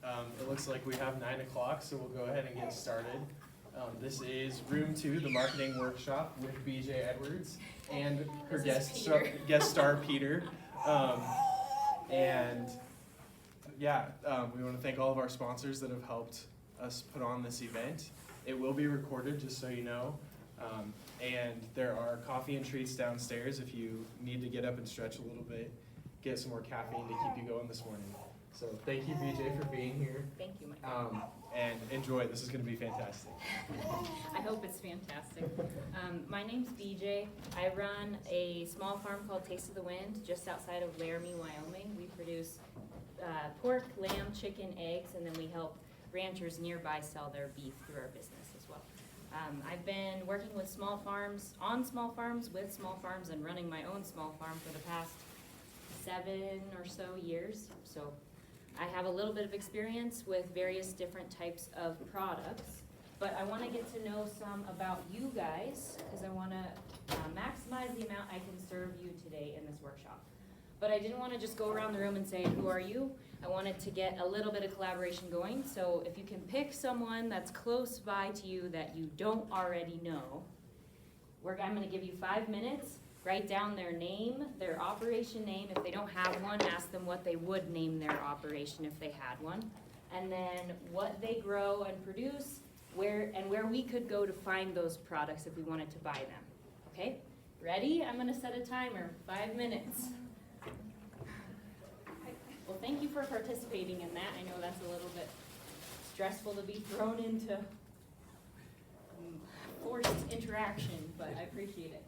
It looks like we have 9 o'clock, so we'll go ahead and get started. This is room 2, the marketing workshop with BJ Edwards and her guest star Peter. We want to thank all of our sponsors that have helped us put on this event. It will be recorded, just so you know. And there are coffee and treats downstairs if you need to get up and stretch a little bit, get some more caffeine to keep you going this morning. So thank you, BJ, for being here. Thank you, Mike. And enjoy. This is going to be fantastic. I hope it's fantastic. My name's BJ. I run a small farm called Taste of the Wind just outside of Laramie, Wyoming. We produce pork, lamb, chicken, eggs, and then we help ranchers nearby sell their beef through our business as well. I've been working with small farms, on small farms, with small farms, and running my own small farm for the past 7 or so years. So I have a little bit of experience with various different types of products, but I want to get to know some about you guys because I want to maximize the amount I can serve you today in this workshop. But I didn't want to just go around the room and say, who are you? I wanted to get a little bit of collaboration going. So if you can pick someone that's close by to you that you don't already know, I'm going to give you 5 minutes. Write down their name, their operation name. If they don't have one, ask them what they would name their operation if they had one. And then what they grow and produce, where we could go to find those products if we wanted to buy them. Okay? Ready? I'm gonna set a timer, 5 minutes. Well, thank you for participating in that. I know that's a little bit stressful to be thrown into forced interaction, but I appreciate it.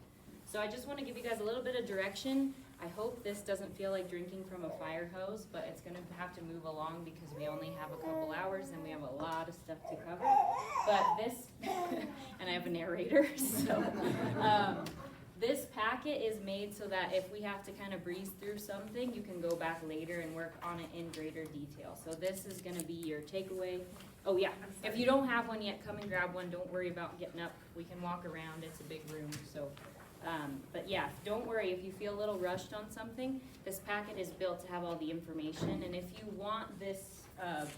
So I just want to give you guys a little bit of direction. I hope this doesn't feel like drinking from a fire hose, but it's going to have to move along because we only have a couple hours and we have a lot of stuff to cover. But this, and I have a narrator, so this packet is made so that if we have to kind of breeze through something, you can go back later and work on it in greater detail. So this is going to be your takeaway. Oh yeah, if you don't have one yet, come and grab one. Don't worry about getting up. We can walk around. It's a big room, so. But yeah, don't worry if you feel a little rushed on something. This packet is built to have all the information, and if you want this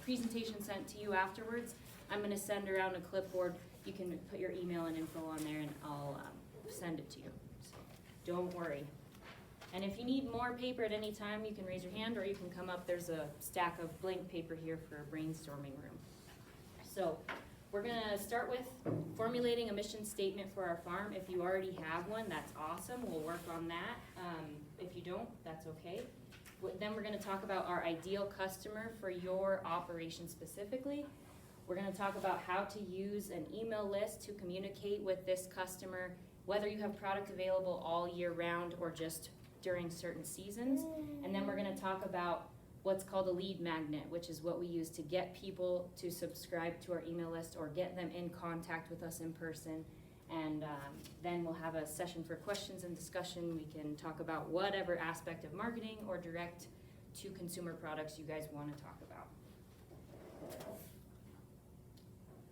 presentation sent to you afterwards, I'm going to send around a clipboard. You can put your email and info on there, and I'll send it to you. So don't worry. And if you need more paper at any time, you can raise your hand, or you can come up. There's a stack of blank paper here for a brainstorming room. So we're going to start with formulating a mission statement for our farm. If you already have one, that's awesome. We'll work on that. If you don't, that's okay. Then we're going to talk about our ideal customer for your operation specifically. We're going to talk about how to use an email list to communicate with this customer, whether you have product available all year round or just during certain seasons. And then we're going to talk about what's called a lead magnet, which is what we use to get people to subscribe to our email list or get them in contact with us in person. And then we'll have a session for questions and discussion. We can talk about whatever aspect of marketing or direct to consumer products you guys want to talk about.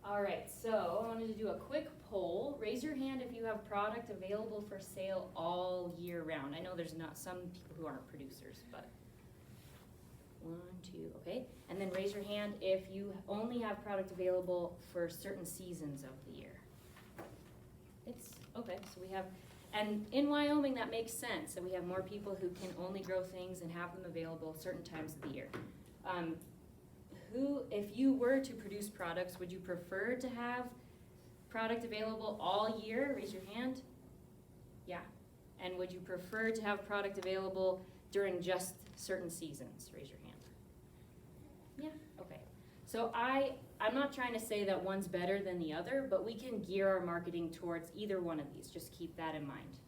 All right, so I wanted to do a quick poll. Raise your hand if you have product available for sale all year round. I know there's not some people who aren't producers, but 1, 2, okay. And then raise your hand if you only have product available for certain seasons of the year. It's okay, so we have, and in Wyoming that makes sense, that we have more people who can only grow things and have them available certain times of the year. If you were to produce products, would you prefer to have product available all year? Raise your hand. Yeah. And would you prefer to have product available during just certain seasons? Raise your hand. Yeah, okay. So I'm not trying to say that one's better than the other, but we can gear our marketing towards either one of these. Just keep that in mind.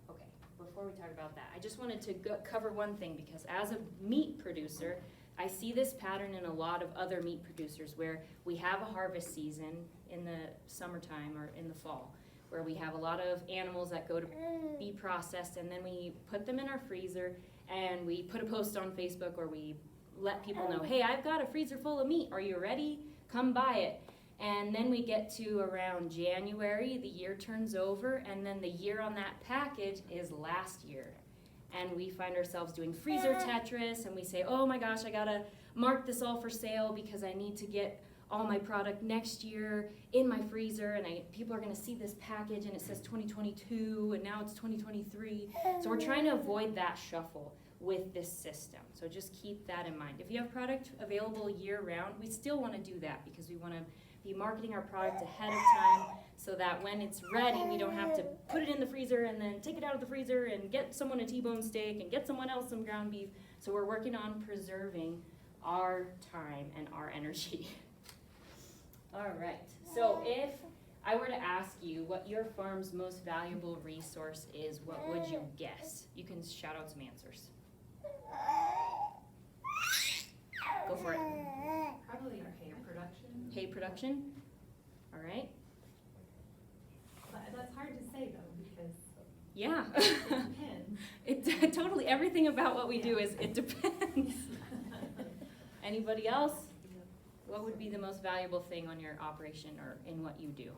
Okay, before we talk about that, I just wanted to cover one thing because as a meat producer, I see this pattern in a lot of other meat producers where we have a harvest season in the summertime or in the fall, where we have a lot of animals that go to be processed, and then we put them in our freezer and we put a post on Facebook, or we let people know, hey, I've got a freezer full of meat. Are you ready? Come buy it. And then we get to around January, the year turns over, and then the year on that package is last year. and we find ourselves doing freezer Tetris, and we say, oh my gosh, I gotta mark this all for sale because I need to get all my product next year in my freezer, and people are gonna see this package and it says 2022 and now it's 2023. So we're trying to avoid that shuffle with this system. So just keep that in mind. If you have product available year round, we still wanna do that because we wanna be marketing our product ahead of time so that when it's ready, we don't have to put it in the freezer and then take it out of the freezer and get someone a T-bone steak and get someone else some ground beef. So we're working on preserving our time and our energy. All right, so if I were to ask you what your farm's most valuable resource is, what would you guess? You can shout out some answers. Go for it. Probably our hay production. Hay production, all right? But that's hard to say though, because Yeah. it depends. It totally, everything about what we do is, it depends. Anybody else? What would be the most valuable thing on your operation or in what you do?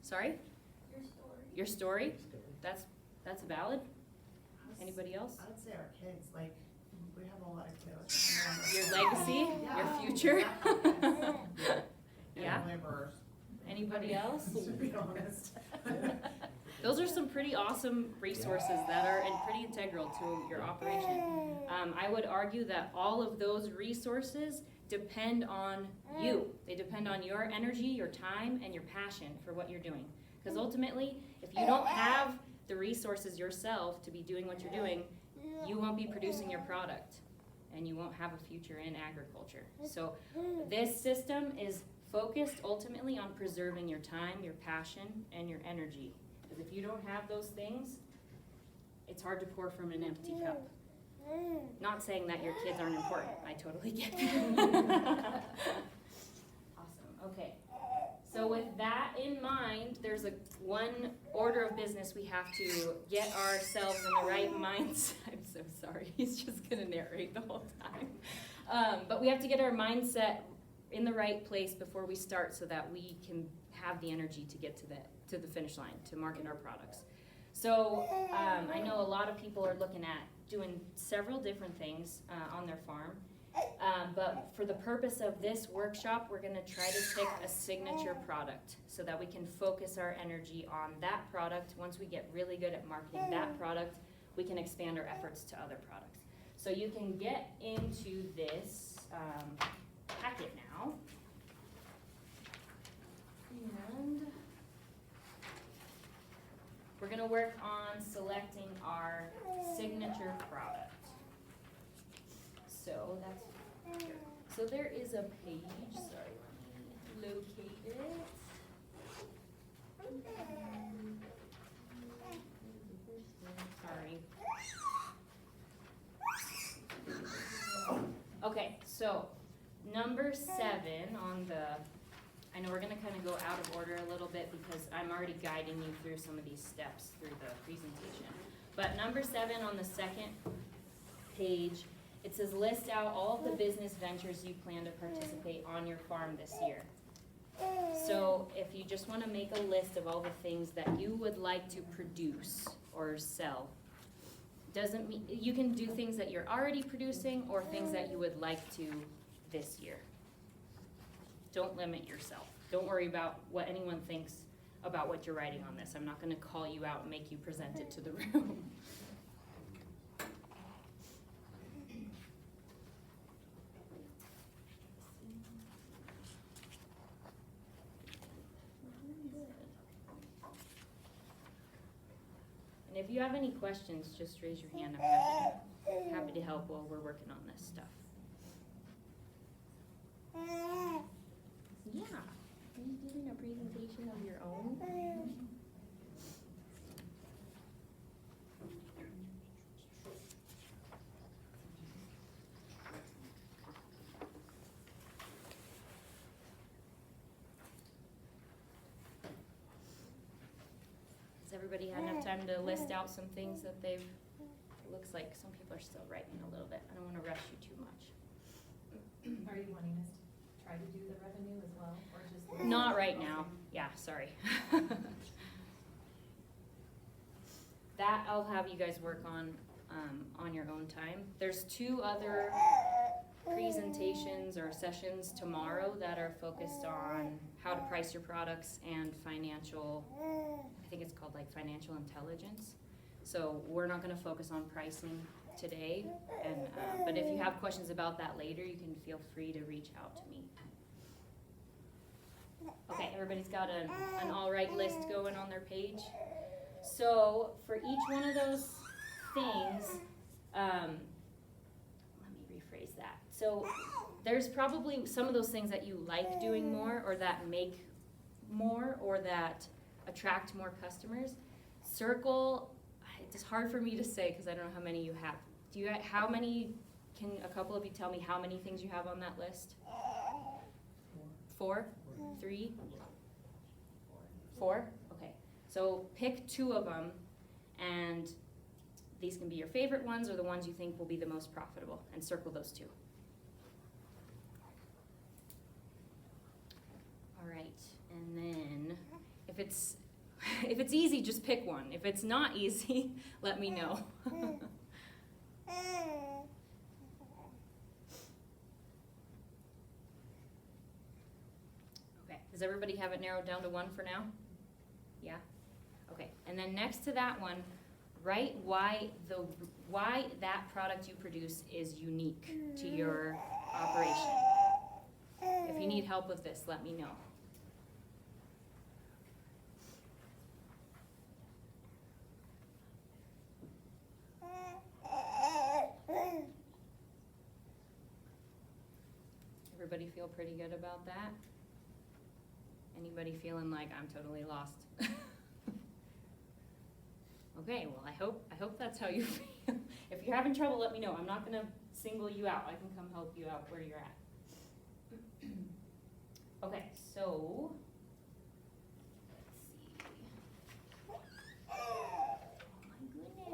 Sorry? Your story? That's valid? Anybody else? I would say our kids, like, we have a lot of kids. Your legacy? Your Yeah. future? And Yeah? laborers, Anybody else? to be honest. Those are some pretty awesome resources that are pretty integral to your operation. I would argue that all of those resources depend on you. They depend on your energy, your time, and your passion for what you're doing. Because ultimately, if you don't have the resources yourself to be doing what you're doing, you won't be producing your product, and you won't have a future in agriculture. So this system is focused ultimately on preserving your time, your passion, and your energy. Because if you don't have those things, it's hard to pour from an empty cup. Not saying that your kids aren't important. I totally get that. Awesome. Okay. So with that in mind, there's one order of business we have to get ourselves in the right mindset. I'm so sorry. He's just gonna narrate the whole time. But we have to get our mindset in the right place before we start so that we can have the energy to get to the finish line, to market our products. So I know a lot of people are looking at doing several different things on their farm. But for the purpose of this workshop, we're gonna try to pick a signature product so that we can focus our energy on that product. Once we get really good at marketing that product, we can expand our efforts to other products. So you can get into this packet now. And we're gonna work on selecting our signature product. So that's here. So there is a page, sorry, let me locate it. Sorry. Okay, so number 7 on the, I know we're gonna kind of go out of order a little bit because I'm already guiding you through some of these steps through the presentation. But number 7 on the second page, it says list out all of the business ventures you plan to participate on your farm this year. So if you just want to make a list of all the things that you would like to produce or sell, doesn't mean, you can do things that you're already producing or things that you would like to this year. Don't limit yourself. Don't worry about what anyone thinks about what you're writing on this. I'm not going to call you out and make you present it to the room. And if you have any questions, just raise your hand. I'm happy to help while we're working on this stuff. Yeah. Are you doing a presentation of your own? Has everybody had enough time to list out some things that they've, it looks like some people are still writing a little bit. I don't want to rush you too much. Are you wanting us to try to do the revenue as well, or just? Not right now. Yeah, sorry. that I'll have you guys work on your own time. There's 2 other presentations or sessions tomorrow that are focused on how to price your products and financial, I think it's called like financial intelligence. So we're not gonna focus on pricing today, and, but if you have questions about that later, you can feel free to reach out to me. Okay, everybody's got an all right list going on their page. So for each one of those things, let me rephrase that. So there's probably some of those things that you like doing more, or that make more, or that attract more customers. Circle, it's hard for me to say because I don't know how many you have. How many, can a couple of you tell me how many things you have on that list? 4? 3? 4? Okay. So pick 2 of them, and these can be your favorite ones or the ones you think will be the most profitable, and circle those 2. All right, and then if it's easy, just pick one. If it's not easy, let me know. Okay, does everybody have it narrowed down to 1 for now? Yeah? Okay, and then next to that one, write why that product you produce is unique to your operation. If you need help with this, let me know. Everybody feel pretty good about that? Anybody feeling like I'm totally lost? Okay, well, I hope that's how you feel. If you're having trouble, let me know. I'm not gonna single you out. I can come help you out where you're at. Okay, so let's see. Oh my goodness.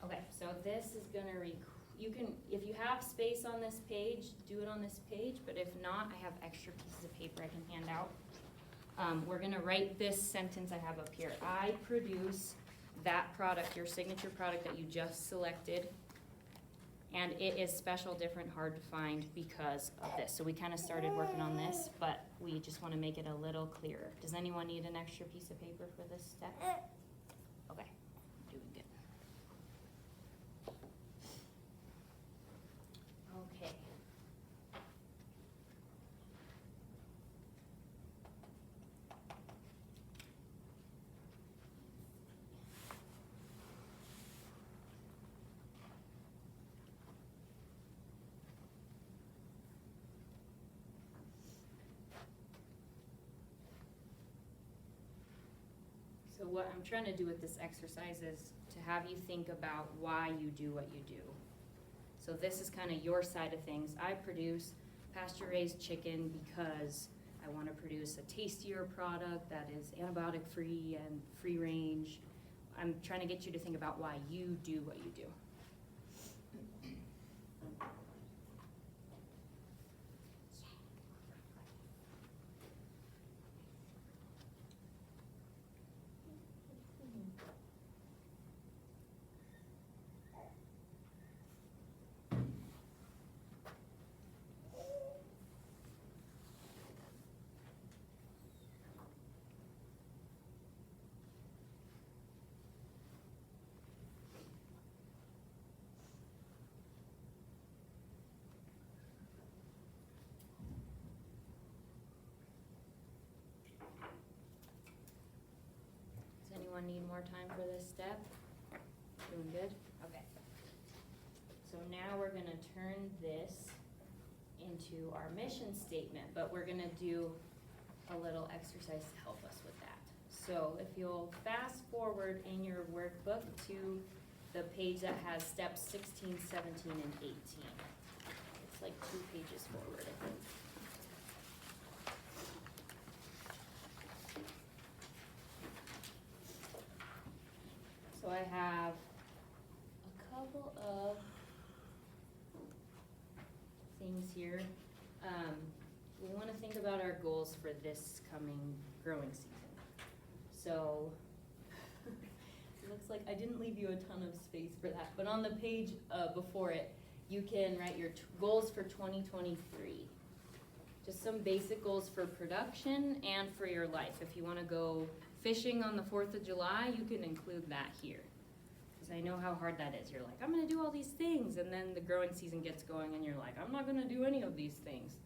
Okay, so this is gonna you can, if you have space on this page, do it on this page, but if not, I have extra pieces of paper I can hand out. We're gonna write this sentence I have up here. I produce that product, your signature product that you just selected, and it is special, different, hard to find because of this. So we kind of started working on this, but we just want to make it a little clearer. Does anyone need an extra piece of paper for this step? Okay, doing good. Okay. So what I'm trying to do with this exercise is to have you think about why you do what you do. So this is kind of your side of things. I produce pasture-raised chicken because I want to produce a tastier product that is antibiotic-free and free-range. I'm trying to get you to think about why you do what you do. Does anyone need more time for this step? Doing good? Okay. So now we're gonna turn this into our mission statement, but we're gonna do a little exercise to help us with that. So if you'll fast forward in your workbook to the page that has steps 16, 17, and 18. It's like 2 pages forward, I think. So I have a couple of things here. We want to think about our goals for this coming growing season. So, it looks like I didn't leave you a ton of space for that, but on the page before it, you can write your goals for 2023. Just some basic goals for production and for your life. If you wanna go fishing on the 4th of July, you can include that here. Because I know how hard that is. You're like, I'm gonna do all these things, and then the growing season gets going and you're like, I'm not gonna do any of these things.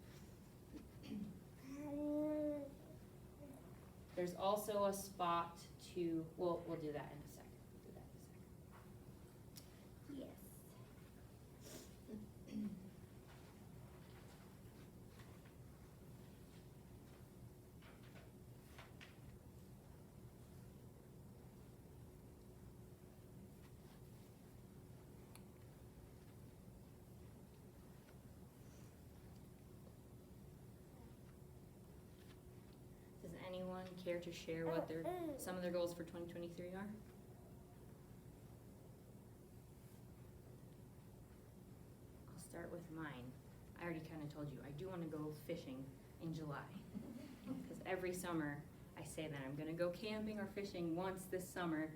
There's also a spot to, we'll do that in a second. We'll do that in a second. Yes. Does anyone care to share what some of their goals for 2023 are? I'll start with mine. I already kind of told you, I do want to go fishing in July. Because every summer I say that I'm going to go camping or fishing once this summer,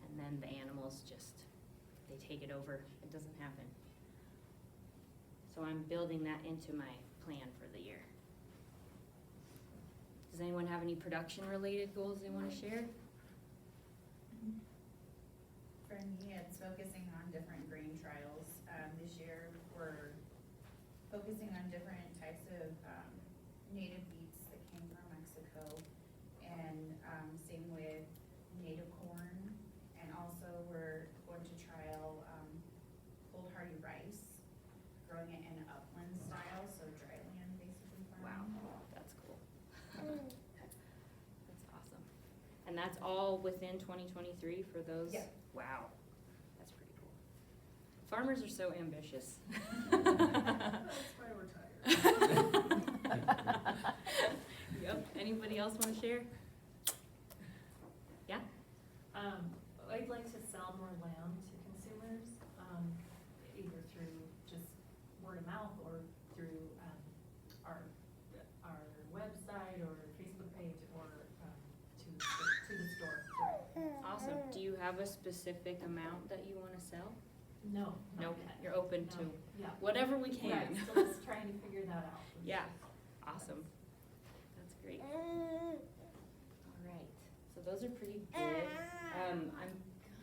and then the animals just, they take it over. It doesn't happen. So I'm building that into my plan for the year. Does anyone have any production-related goals they want to share? For me, it's focusing on different grain trials. This year, we're focusing on different types of native beets that came from Mexico, and same with native corn. And also, we're going to trial cold hardy rice, growing it in upland style, so dry land basically farming. Wow, that's cool. That's awesome. And that's all within 2023 for those? Yeah. Wow, that's pretty cool. Farmers are so ambitious. That's why we're tired. Yep, anybody else want to share? Yeah? I'd like to sell more land to consumers, either through just word of mouth or through, our website or Facebook page or, to the store direct. Awesome. Do you have a specific amount that you want to sell? No, not Nope, yet. you're open to No, yeah. whatever we can. Right, so let's try to figure that out. Yeah, awesome. That's great. All right, so those are pretty good. I'm gonna,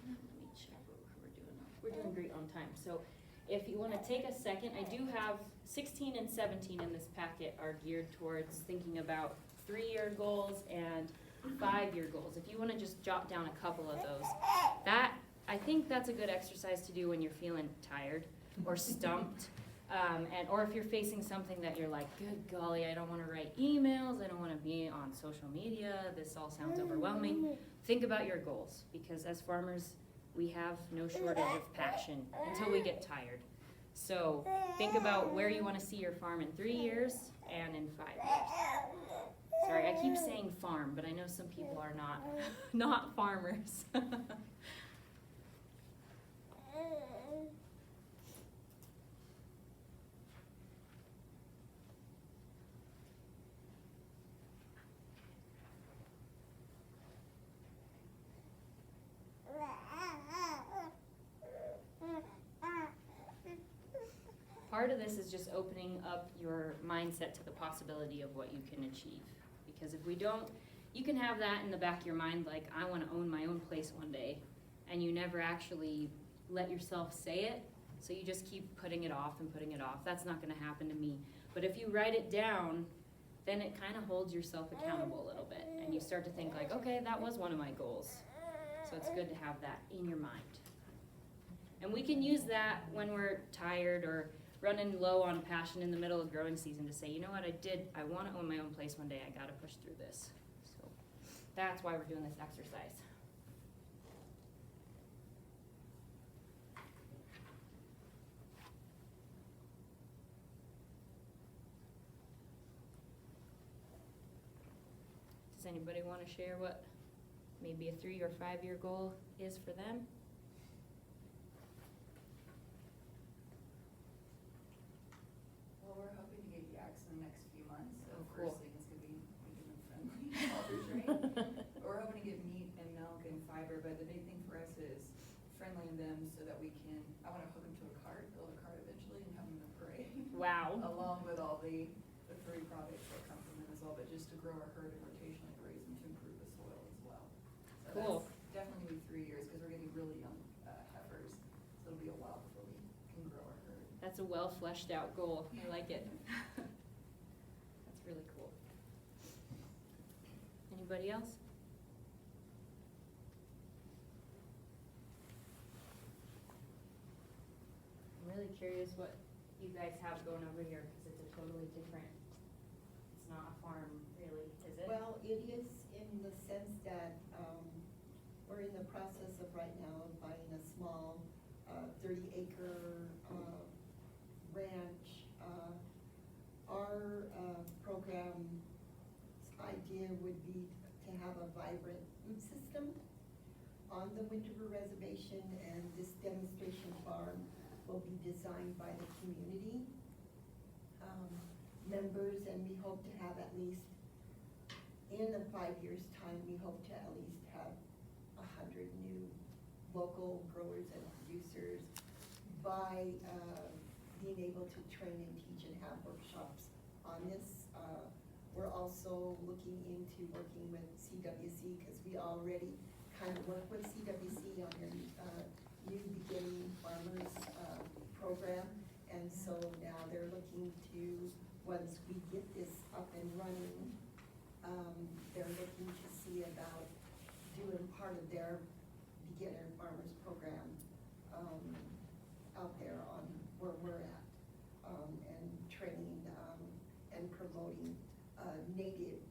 let me check what we're doing. We're doing great on time. So if you wanna take a second, I do have 16 and 17 in this packet are geared towards thinking about 3-year goals and 5-year goals. If you wanna just jot down a couple of those, I think that's a good exercise to do when you're feeling tired or stumped. Or if you're facing something that you're like, good golly, I don't wanna write emails, I don't wanna be on social media, this all sounds overwhelming. Think about your goals, because as farmers, we have no shortage of passion until we get tired. So think about where you wanna see your farm in 3 years and in 5 years. Sorry, I keep saying farm, but I know some people are not farmers. Part of this is just opening up your mindset to the possibility of what you can achieve. Because if we don't, you can have that in the back of your mind, like, I wanna own my own place one day, and you never actually let yourself say it, so you just keep putting it off and putting it off. That's not gonna happen to me. But if you write it down, then it kinda holds yourself accountable a little bit, and you start to think like, okay, that was one of my goals. So it's good to have that in your mind. And we can use that when we're tired or running low on passion in the middle of growing season to say, you know what, I wanna own my own place one day, I gotta push through this. So that's why we're doing this exercise. Does anybody wanna share what maybe a 3 or 5 year goal is for them? Well, we're hoping to get yaks in the next few months, so Oh, cool. first thing is gonna be human friendly, all through training. We're hoping to get meat whatever, but the big thing for us is friendlying them so that we can, I wanna hook them to a cart, build a cart eventually and have them in a parade. Wow. Along with all the furry products that come from them as well, but just to grow our herd and rotationally raise them to improve the soil as well. So Cool. that's definitely gonna be 3 years, cause we're getting really young heifers, so it'll be a while before we can grow our herd. That's a well fleshed out goal. I like it. That's really cool. Anybody else? I'm really curious what you guys have going over here, because it's a totally different, it's not a farm really, is it? Well, it is in the sense that, we're in the process of right now of buying a small, 30-acre, ranch. Our, program's idea would be to have a vibrant food system on the Winterberg Reservation, and this demonstration farm will be designed by the community members, and we hope to have at least, in a 5 years' time, we hope to at least have 100 new local growers and producers by being able to train and teach and have workshops on this. We're also looking into working with CWC, because we already kind of work with CWC on their New Beginning Farmers program. And so now they're looking to, once we get this up and running, they're looking to see about doing part of their Beginner Farmers program out there on where we're at, and training and promoting native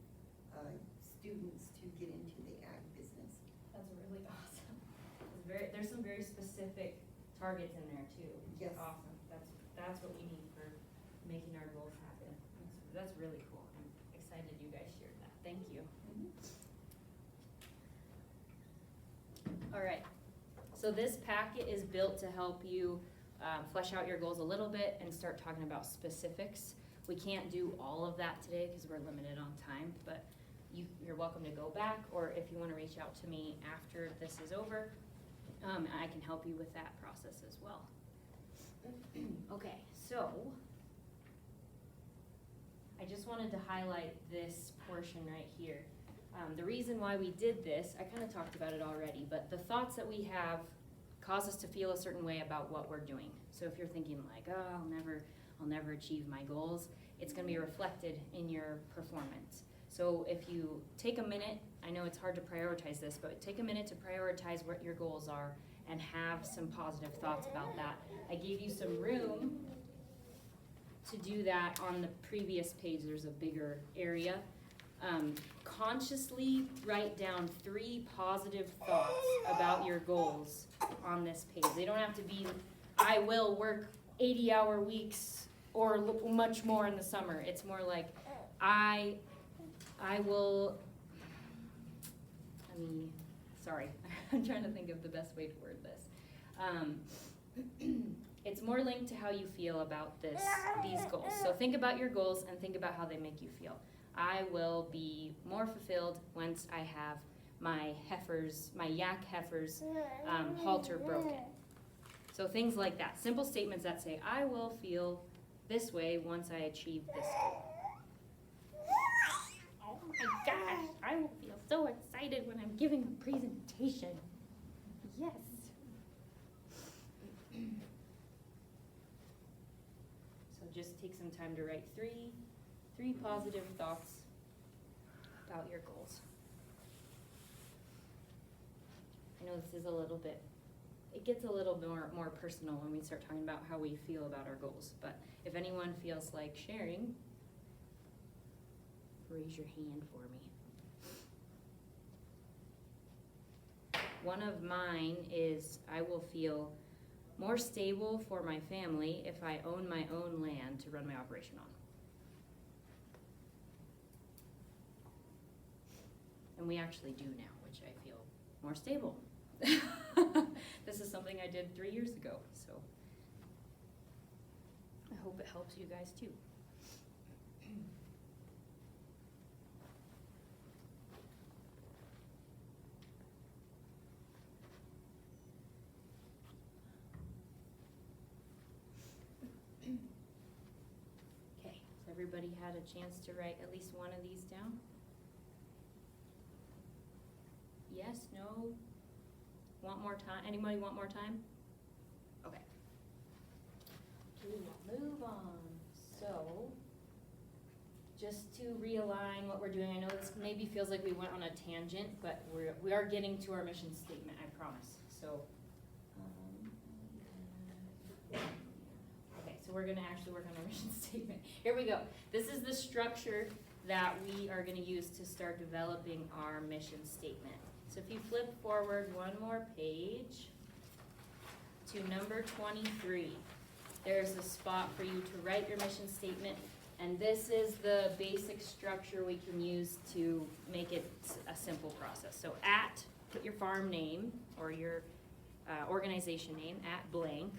students to get into the ag business. That's really awesome. There's some very specific targets in there too. Yes. Awesome. That's what we need for making our goals happen. That's really cool. I'm excited you guys shared that. Thank you. All right. So this packet is built to help you flesh out your goals a little bit and start talking about specifics. We can't do all of that today because we're limited on time, but you're welcome to go back, or if you want to reach out to me after this is over, I can help you with that process as well. Okay, so I just wanted to highlight this portion right here. The reason why we did this, I kind of talked about it already, but the thoughts that we have cause us to feel a certain way about what we're doing. So if you're thinking like, oh, I'll never achieve my goals, it's gonna be reflected in your performance. So if you take a minute, I know it's hard to prioritize this, but take a minute to prioritize what your goals are and have some positive thoughts about that. I gave you some room to do that on the previous page. There's a bigger area. Consciously write down 3 positive thoughts about your goals on this page. They don't have to be, I will work 80-hour weeks or much more in the summer. It's more like, I will, sorry, I'm trying to think of the best way to word this. It's more linked to how you feel about these goals. So think about your goals and think about how they make you feel. I will be more fulfilled once I have my yak heifers halter broken. So things like that, simple statements that say, I will feel this way once I achieve this goal. Oh my gosh, I will feel so excited when I'm giving a presentation. Yes. So just take some time to write three positive thoughts about your goals. I know this is a little bit, it gets a little more personal when we start talking about how we feel about our goals, but if anyone feels like sharing, raise your hand for me. One of mine is, I will feel more stable for my family if I own my own land to run my operation on. And we actually do now, which I feel more stable. This is something I did 3 years ago, so I hope it helps you guys too. everybody had a chance to write at least one of these down? Yes, no? Want more time? Anybody want more time? Okay. We will move on. So, just to realign what we're doing, I know this maybe feels like we went on a tangent, but we are getting to our mission statement, I promise. So, okay, so we're gonna actually work on our mission statement. Here we go. This is the structure that we are gonna use to start developing our mission statement. So if you flip forward one more page to number 23, there's a spot for you to write your mission statement, and this is the basic structure we can use to make it a simple process. So put your farm name or your organization name, @blank.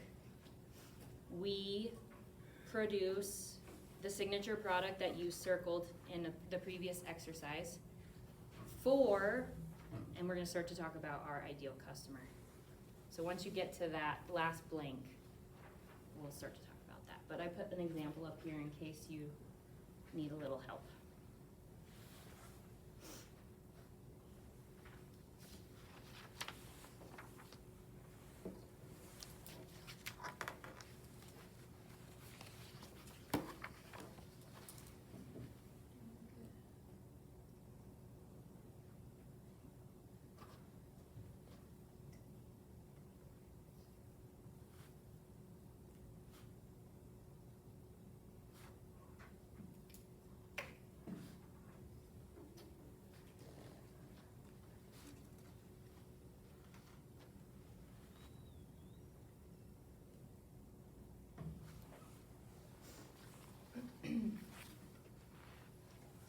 We produce the signature product that you circled in the previous exercise for, and we're gonna start to talk about our ideal customer. So once you get to that last blank, we'll start to talk about that. But I put an example up here in case you need a little help.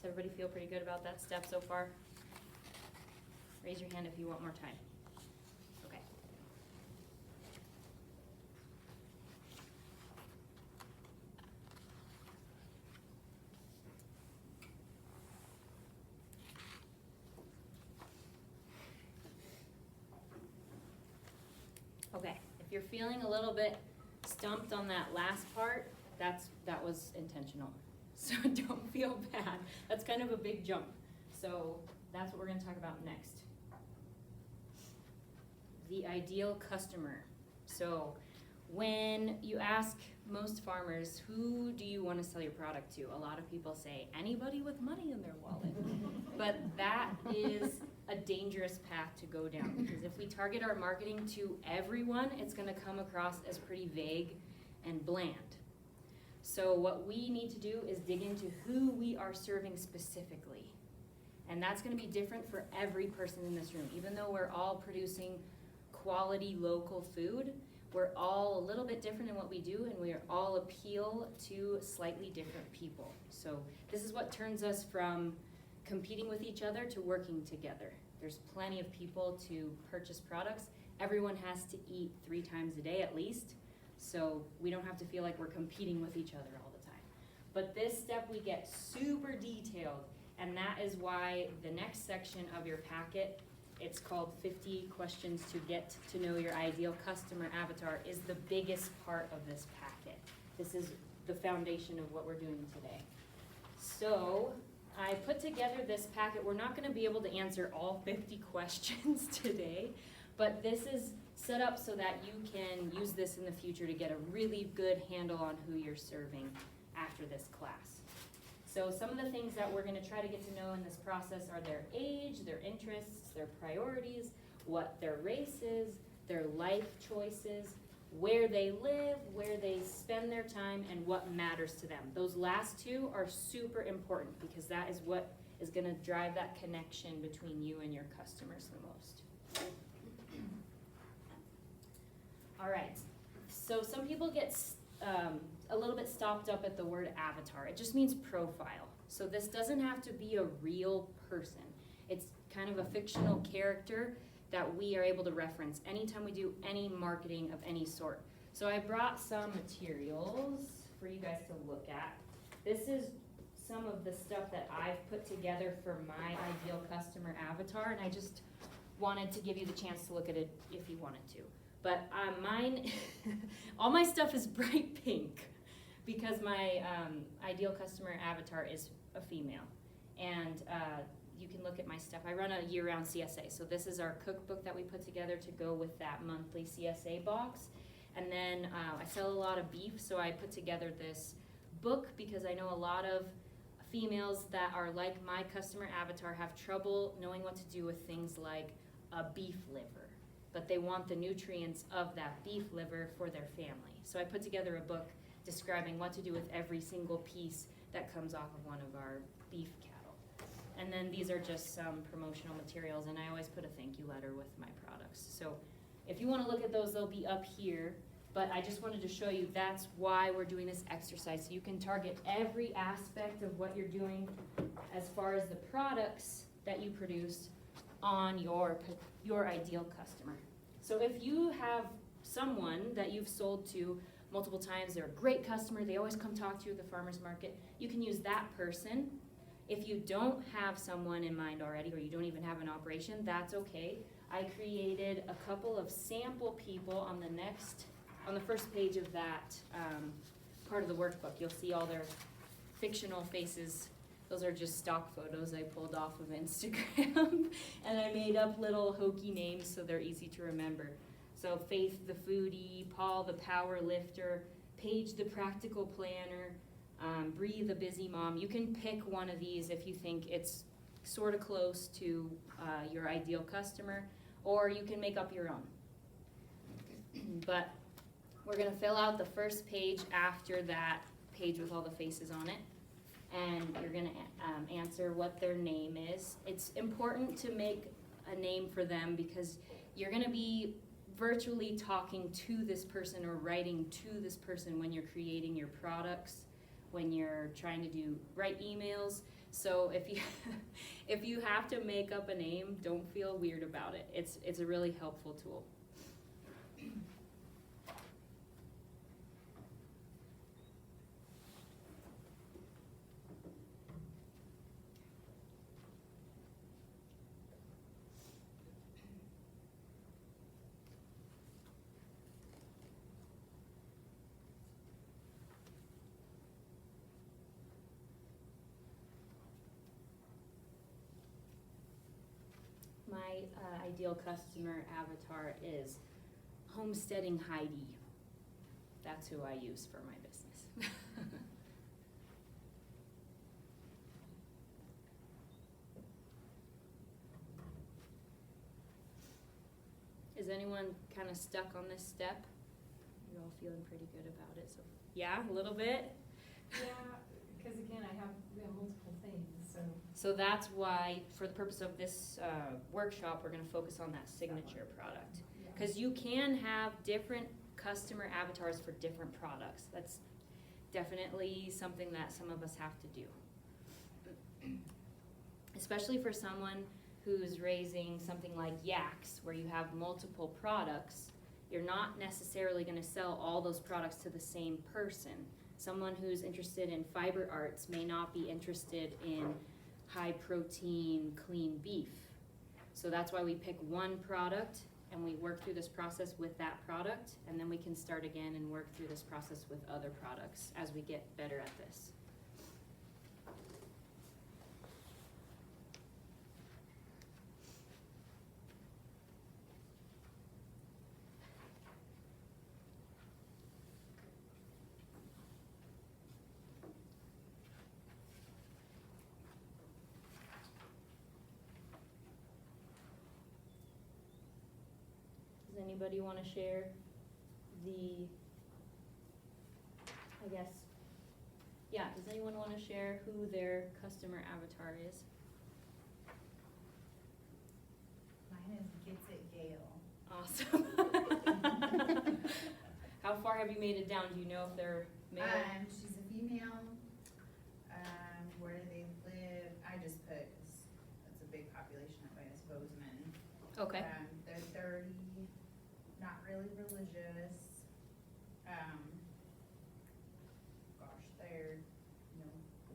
Does everybody feel pretty good about that step so far? Raise your hand if you want more time. Okay. Okay, if you're feeling a little bit stumped on that last part, that was intentional. So don't feel bad. That's kind of a big jump. So that's what we're gonna talk about next. The ideal customer. So when you ask most farmers, who do you want to sell your product to? A lot of people say, anybody with money in their wallet. But that is a dangerous path to go down, because if we target our marketing to everyone, it's gonna come across as pretty vague and bland. So what we need to do is dig into who we are serving specifically. And that's gonna be different for every person in this room. Even though we're all producing quality local food, we're all a little bit different in what we do, and we all appeal to slightly different people. So this is what turns us from competing with each other to working together. There's plenty of people to purchase products. Everyone has to eat 3 times a day at least. So we don't have to feel like we're competing with each other all the time. But this step we get super detailed, and that is why the next section of your packet, it's called 50 Questions to Get to Know Your Ideal Customer Avatar, is the biggest part of this packet. This is the foundation of what we're doing today. So I put together this packet. We're not gonna be able to answer all 50 questions today, but this is set up so that you can use this in the future to get a really good handle on who you're serving after this class. So some of the things that we're gonna try to get to know in this process are their age, their interests, their priorities, what their race is, their life choices, where they live, where they spend their time, and what matters to them. Those last 2 are super important, because that is what is gonna drive that connection between you and your customers the most. All right, so some people get a little bit stopped up at the word avatar. It just means profile. So this doesn't have to be a real person. It's kind of a fictional character that we are able to reference anytime we do any marketing of any sort. So I brought some materials for you guys to look at. This is some of the stuff that I've put together for my ideal customer avatar, and I just wanted to give you the chance to look at it if you wanted to. But mine, all my stuff is bright pink, because my ideal customer avatar is a female. And you can look at my stuff. I run a year-round CSA, so this is our cookbook that we put together to go with that monthly CSA box. And then I sell a lot of beef, so I put together this book because I know a lot of females that are like my customer avatar have trouble knowing what to do with things like a beef liver, but they want the nutrients of that beef liver for their family. So I put together a book describing what to do with every single piece that comes off of one of our beef cattle. And then these are just some promotional materials, and I always put a thank you letter with my products. So if you wanna look at those, they'll be up here, but I just wanted to show you that's why we're doing this exercise. So you can target every aspect of what you're doing as far as the products that you produce on your ideal customer. So if you have someone that you've sold to multiple times, they're a great customer, they always come talk to you at the farmer's market, you can use that person. If you don't have someone in mind already, or you don't even have an operation, that's okay. I created a couple of sample people on the first page of that part of the workbook. You'll see all their fictional faces. Those are just stock photos I pulled off of Instagram. And I made up little hokey names so they're easy to remember. So Faith the foodie, Paul the power lifter, Paige the practical planner, Bree the busy mom. You can pick one of these if you think it's sort of close to your ideal customer, or you can make up your own. But we're gonna fill out the first page after that page with all the faces on it, and you're gonna answer what their name is. It's important to make a name for them because you're gonna be virtually talking to this person or writing to this person when you're creating your products, when you're trying to write emails. So if you have to make up a name, don't feel weird about it. It's a really helpful tool. My ideal customer avatar is Homesteading Heidi. That's who I use for my business. Is anyone kind of stuck on this step? You're all feeling pretty good about it, so yeah, a little bit? Yeah, because again, we have multiple things, so. So that's why, for the purpose of this workshop, we're gonna focus on that signature product. Yeah. Because you can have different customer avatars for different products. That's definitely something that some of us have to do. Especially for someone who's raising something like yaks, where you have multiple products, you're not necessarily gonna sell all those products to the same person. Someone who's interested in fiber arts may not be interested in high protein, clean beef. So that's why we pick one product and we work through this process with that product, and then we can start again and work through this process with other products as we get better at this. Does anybody want to share does anyone want to share who their customer avatar is? Mine is Gets It Gail. Awesome. How far have you made it down? Do you know if they're male? She's a female. Where do they live? I just put, 'cause that's a big population up by us Bozeman. Okay. They're 30, not really religious. They're,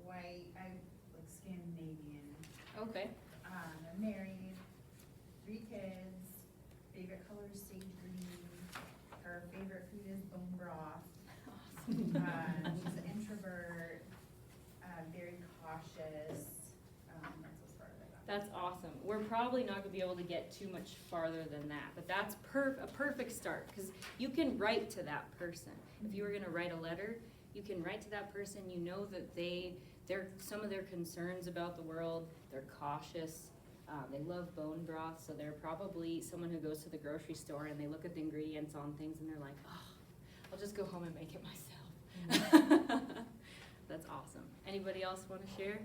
white, like Scandinavian. Okay. They're married, 3 kids, favorite color is sage green, her favorite food is bone broth. Awesome. She's That's awesome. We're probably not gonna be able to get too much farther than that, but that's a perfect start, because you can write to that person. If you were gonna write a letter, you can write to that person, you know that some of their concerns about the world, they're cautious, they love bone broth, so they're probably someone who goes to the grocery store and they look at the ingredients on things and they're like, oh, I'll just go home and make it myself. That's awesome. Anybody else wanna share?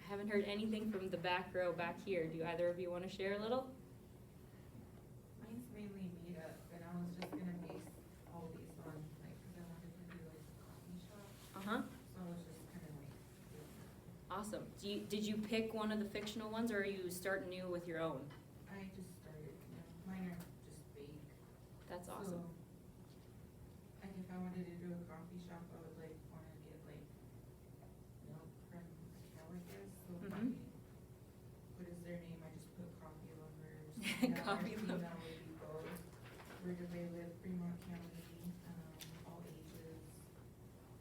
I haven't heard anything from the back row back here. Do either of you want to share a little? Mine's mainly meetup, and I was just gonna base all these on, like, cause I wanted to do like a coffee shop, Uh-huh. so I was just kinda like doing that. Awesome. Did you pick one of the fictional ones, or are you starting new with your own? I just started, mine are just fake. That's awesome. So, like, if I wanted to do a coffee shop, I would like wanna get like milk from a cow, I guess, so if I, Mhm. what is their name, I just put coffee lovers. Coffee lovers. Female would be both, where do they live, Fremont County, all ages,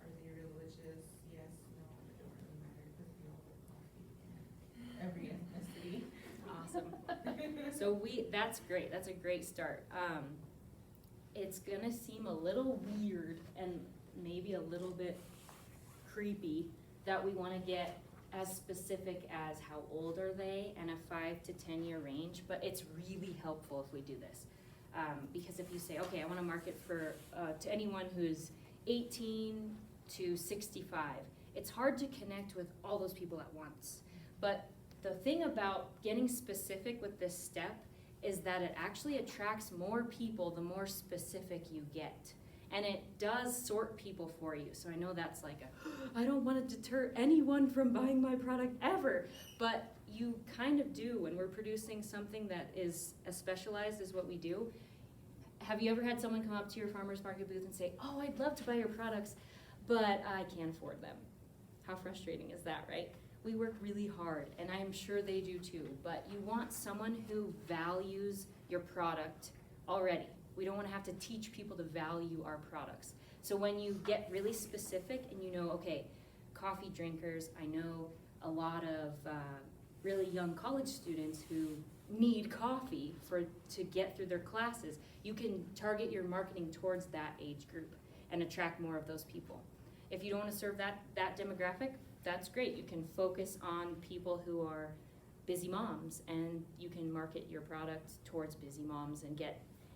are they religious, yes, no, it don't really matter, cause we all love coffee and every ethnicity. Awesome. So that's great. That's a great start. It's gonna seem a little weird and maybe a little bit creepy that we wanna get as specific as how old are they and a 5 to 10 year range, but it's really helpful if we do this. Because if you say, okay, I wanna market to anyone who's 18 to 65, it's hard to connect with all those people at once. But the thing about getting specific with this step is that it actually attracts more people the more specific you get. And it does sort people for you. So I know that's like I don't want to deter anyone from buying my product ever. But you kind of do when we're producing something that is as specialized as what we do. Have you ever had someone come up to your farmer's market booth and say, oh, I'd love to buy your products, but I can't afford them? How frustrating is that, right? We work really hard, and I'm sure they do too, but you want someone who values your product already. We don't want to have to teach people to value our products. So when you get really specific and you know, okay, coffee drinkers, I know a lot of really young college students who need coffee to get through their classes, you can target your marketing towards that age group and attract more of those people. If you don't want to serve that demographic, that's great. You can focus on people who are busy moms, and you can market your product towards busy moms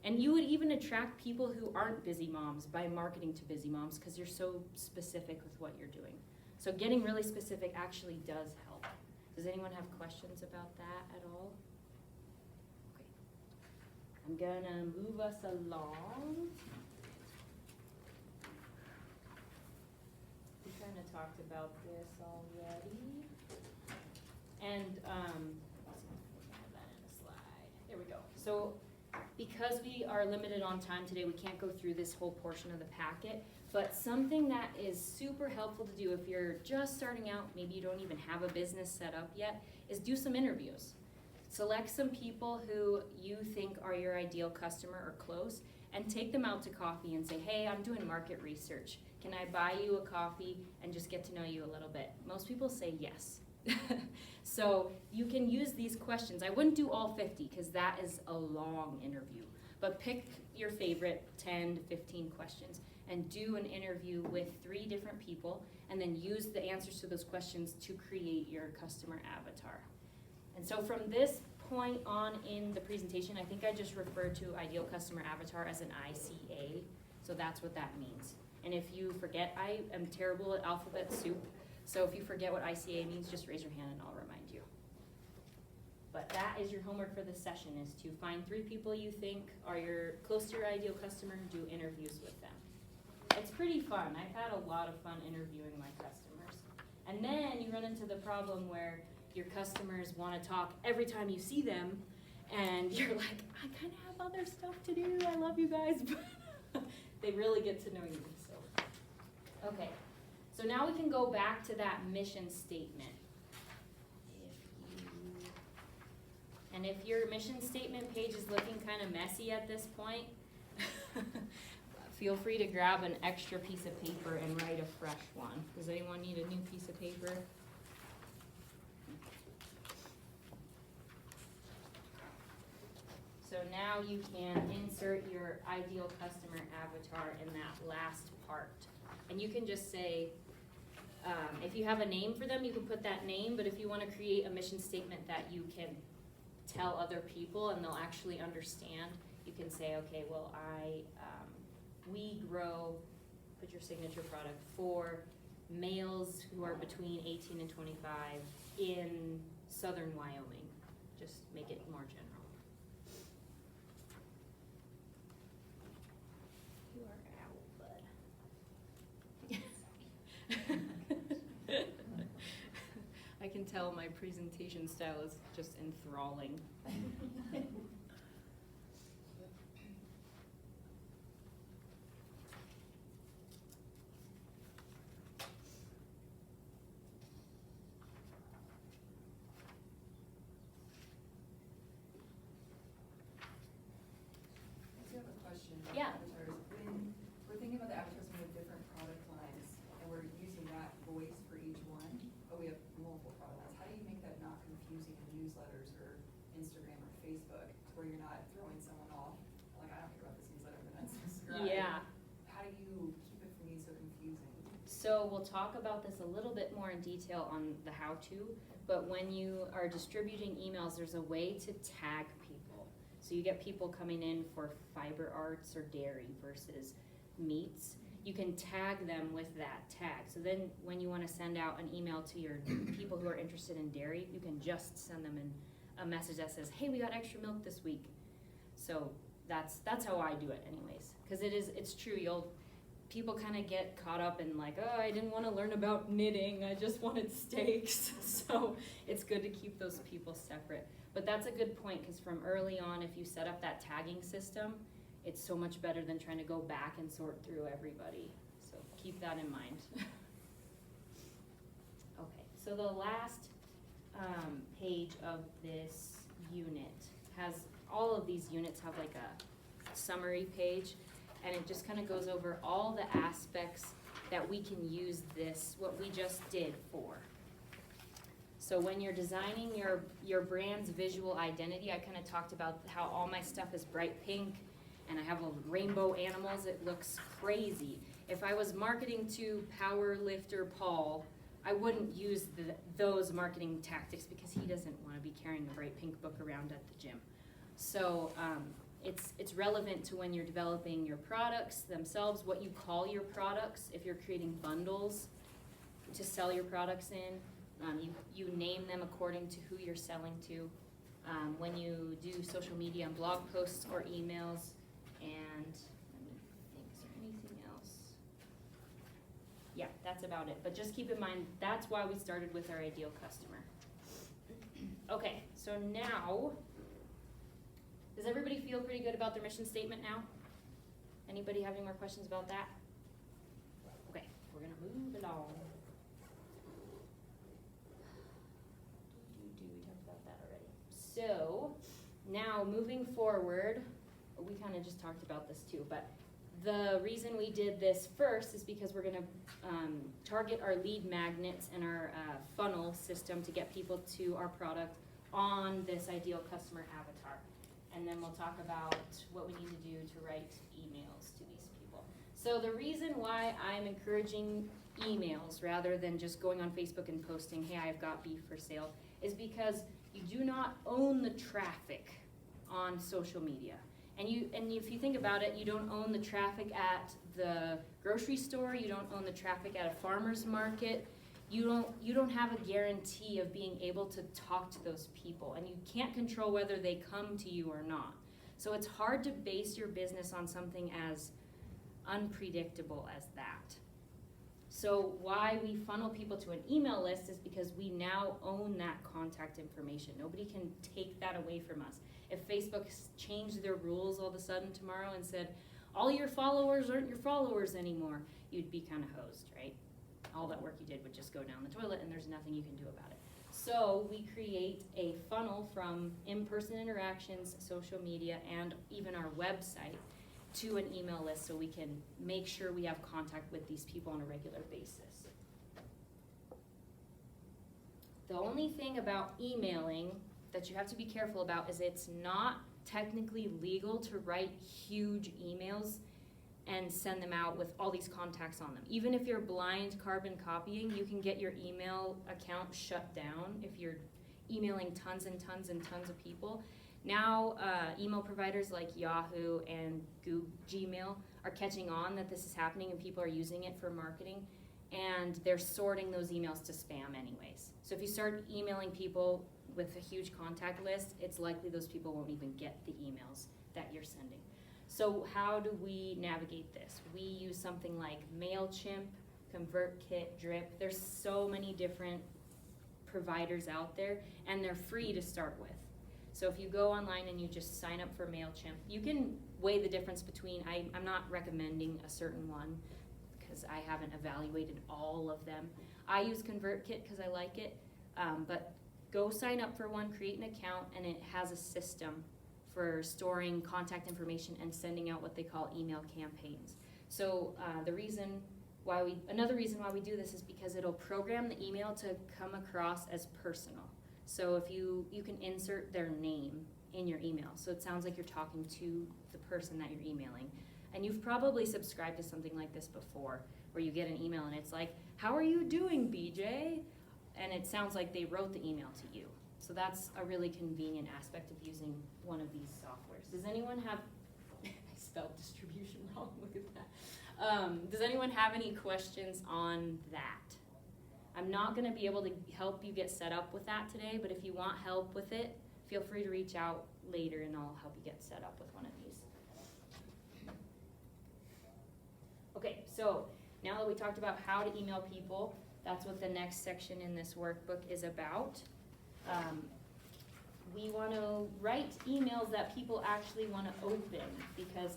and you would even attract people who aren't busy moms by marketing to busy moms because you're so specific with what you're doing. So getting really specific actually does help. Does anyone have questions about that at all? Okay. I'm gonna move us along. We kind of talked about this already. And, let's see if we can have that in a slide. There we go. So, because we are limited on time today, we can't go through this whole portion of the packet, but something that is super helpful to do if you're just starting out, maybe you don't even have a business set up yet, is do some interviews. Select some people who you think are your ideal customer or close, and take them out to coffee and say, hey, I'm doing market research. Can I buy you a coffee and just get to know you a little bit? Most people say yes. So you can use these questions. I wouldn't do all 50 because that is a long interview, but pick your favorite 10 to 15 questions and do an interview with 3 different people, and then use the answers to those questions to create your customer avatar. And so from this point on in the presentation, I think I just referred to ideal customer avatar as an ICA, so that's what that means. And if you forget, I am terrible at alphabet soup, so if you forget what ICA means, just raise your hand and I'll remind you. But that is your homework for this session, is to find 3 people you think are close to your ideal customer and do interviews with them. It's pretty fun. I've had a lot of fun interviewing my customers. And then you run into the problem where your customers want to talk every time you see them, and you're like, I kind of have other stuff to do. I love you guys, but they really get to know you. So, okay. So now we can go back to that mission statement. If your mission statement page is looking kind of messy at this point, feel free to grab an extra piece of paper and write a fresh one. Does anyone need a new piece of paper? So now you can insert your ideal customer avatar in that last part. And you can just say, if you have a name for them, you can put that name, but if you wanna create a mission statement that you can tell other people and they'll actually understand, you can say, okay, well, we grow, put your signature product, for males who are between 18 and 25 in southern Wyoming. Just make it more general. You are out, bud. I can tell my presentation style is just enthralling. I do have a question about Yeah. avatars. When we're thinking about the avatars, we have different product lines, and we're using that voice for each one, but we have multiple product lines. How do you make that not confusing in newsletters or Instagram or Facebook, where you're not throwing someone off, like, I don't care about this newsletter, but that's subscribe. Yeah. How do you keep it from being so confusing? So we'll talk about this a little bit more in detail on the how-to, but when you are distributing emails, there's a way to tag people. So you get people coming in for fiber arts or dairy versus meats. You can tag them with that tag. So then when you wanna send out an email to your people who are interested in dairy, you can just send them a message that says, hey, we got extra milk this week. So that's how I do it anyways. Cause it's true, people kind of get caught up in like, oh, I didn't want to learn about knitting, I just wanted steaks. So it's good to keep those people separate. But that's a good point, because from early on, if you set up that tagging system, it's so much better than trying to go back and sort through everybody. So keep that in mind. Okay, so the last page of this unit has, all of these units have like a summary page, and it just kind of goes over all the aspects that we can use this, what we just did for. So when you're designing your brand's visual identity, I kind of talked about how all my stuff is bright pink, and I have a rainbow animals, it looks crazy. If I was marketing to Powerlifter Paul, I wouldn't use those marketing tactics because he doesn't want to be carrying a bright pink book around at the gym. So it's relevant to when you're developing your products themselves, what you call your products. If you're creating bundles to sell your products in, you name them according to who you're selling to. When you do social media and blog posts or emails, and let me think, is there anything else? Yeah, that's about it. But just keep in mind, that's why we started with our ideal customer. Okay, so now, does everybody feel pretty good about their mission statement now? Anybody have any more questions about that? Okay, we're gonna move along. We talked about that already. So, now moving forward, we kind of just talked about this too, but the reason we did this first is because we're gonna target our lead magnets and our funnel system to get people to our product on this ideal customer avatar. And then we'll talk about what we need to do to write emails to these people. So the reason why I'm encouraging emails rather than just going on Facebook and posting, hey, I've got beef for sale, is because you do not own the traffic on social media. And if you think about it, you don't own the traffic at the grocery store, you don't own the traffic at a farmer's market, you don't have a guarantee of being able to talk to those people, and you can't control whether they come to you or not. So it's hard to base your business on something as unpredictable as that. So why we funnel people to an email list is because we now own that contact information. Nobody can take that away from us. If Facebook changed their rules all of a sudden tomorrow and said, all your followers aren't your followers anymore, you'd be kind of hosed, right? All that work you did would just go down the toilet and there's nothing you can do about it. So we create a funnel from in-person interactions, social media, and even our website. to an email list so we can make sure we have contact with these people on a regular basis. The only thing about emailing that you have to be careful about is it's not technically legal to write huge emails and send them out with all these contacts on them. Even if you're blind carbon copying, you can get your email account shut down if you're emailing tons and tons and tons of people. Now, email providers like Yahoo and Gmail are catching on that this is happening and people are using it for marketing, and they're sorting those emails to spam anyways. So if you start emailing people with a huge contact list, it's likely those people won't even get the emails that you're sending. So how do we navigate this? We use something like MailChimp, ConvertKit, Drip. There's so many different providers out there, and they're free to start with. So if you go online and you just sign up for MailChimp, you can weigh the difference between, I'm not recommending a certain one because I haven't evaluated all of them. I use ConvertKit because I like it, but go sign up for one, create an account, and it has a system for storing contact information and sending out what they call email campaigns. So another reason why we do this is because it'll program the email to come across as personal. So if you can insert their name in your email, so it sounds like you're talking to the person that you're emailing. And you've probably subscribed to something like this before, where you get an email and it's like, "How are you doing, BJ?" And it sounds like they wrote the email to you. So that's a really convenient aspect of using one of these softwares. Does anyone have, I spelled distribution wrong, look at that. Does anyone have any questions on that? I'm not gonna be able to help you get set up with that today, but if you want help with it, feel free to reach out later and I'll help you get set up with one of these. Okay, so now that we talked about how to email people, that's what the next section in this workbook is about. We want to write emails that people actually want to open, because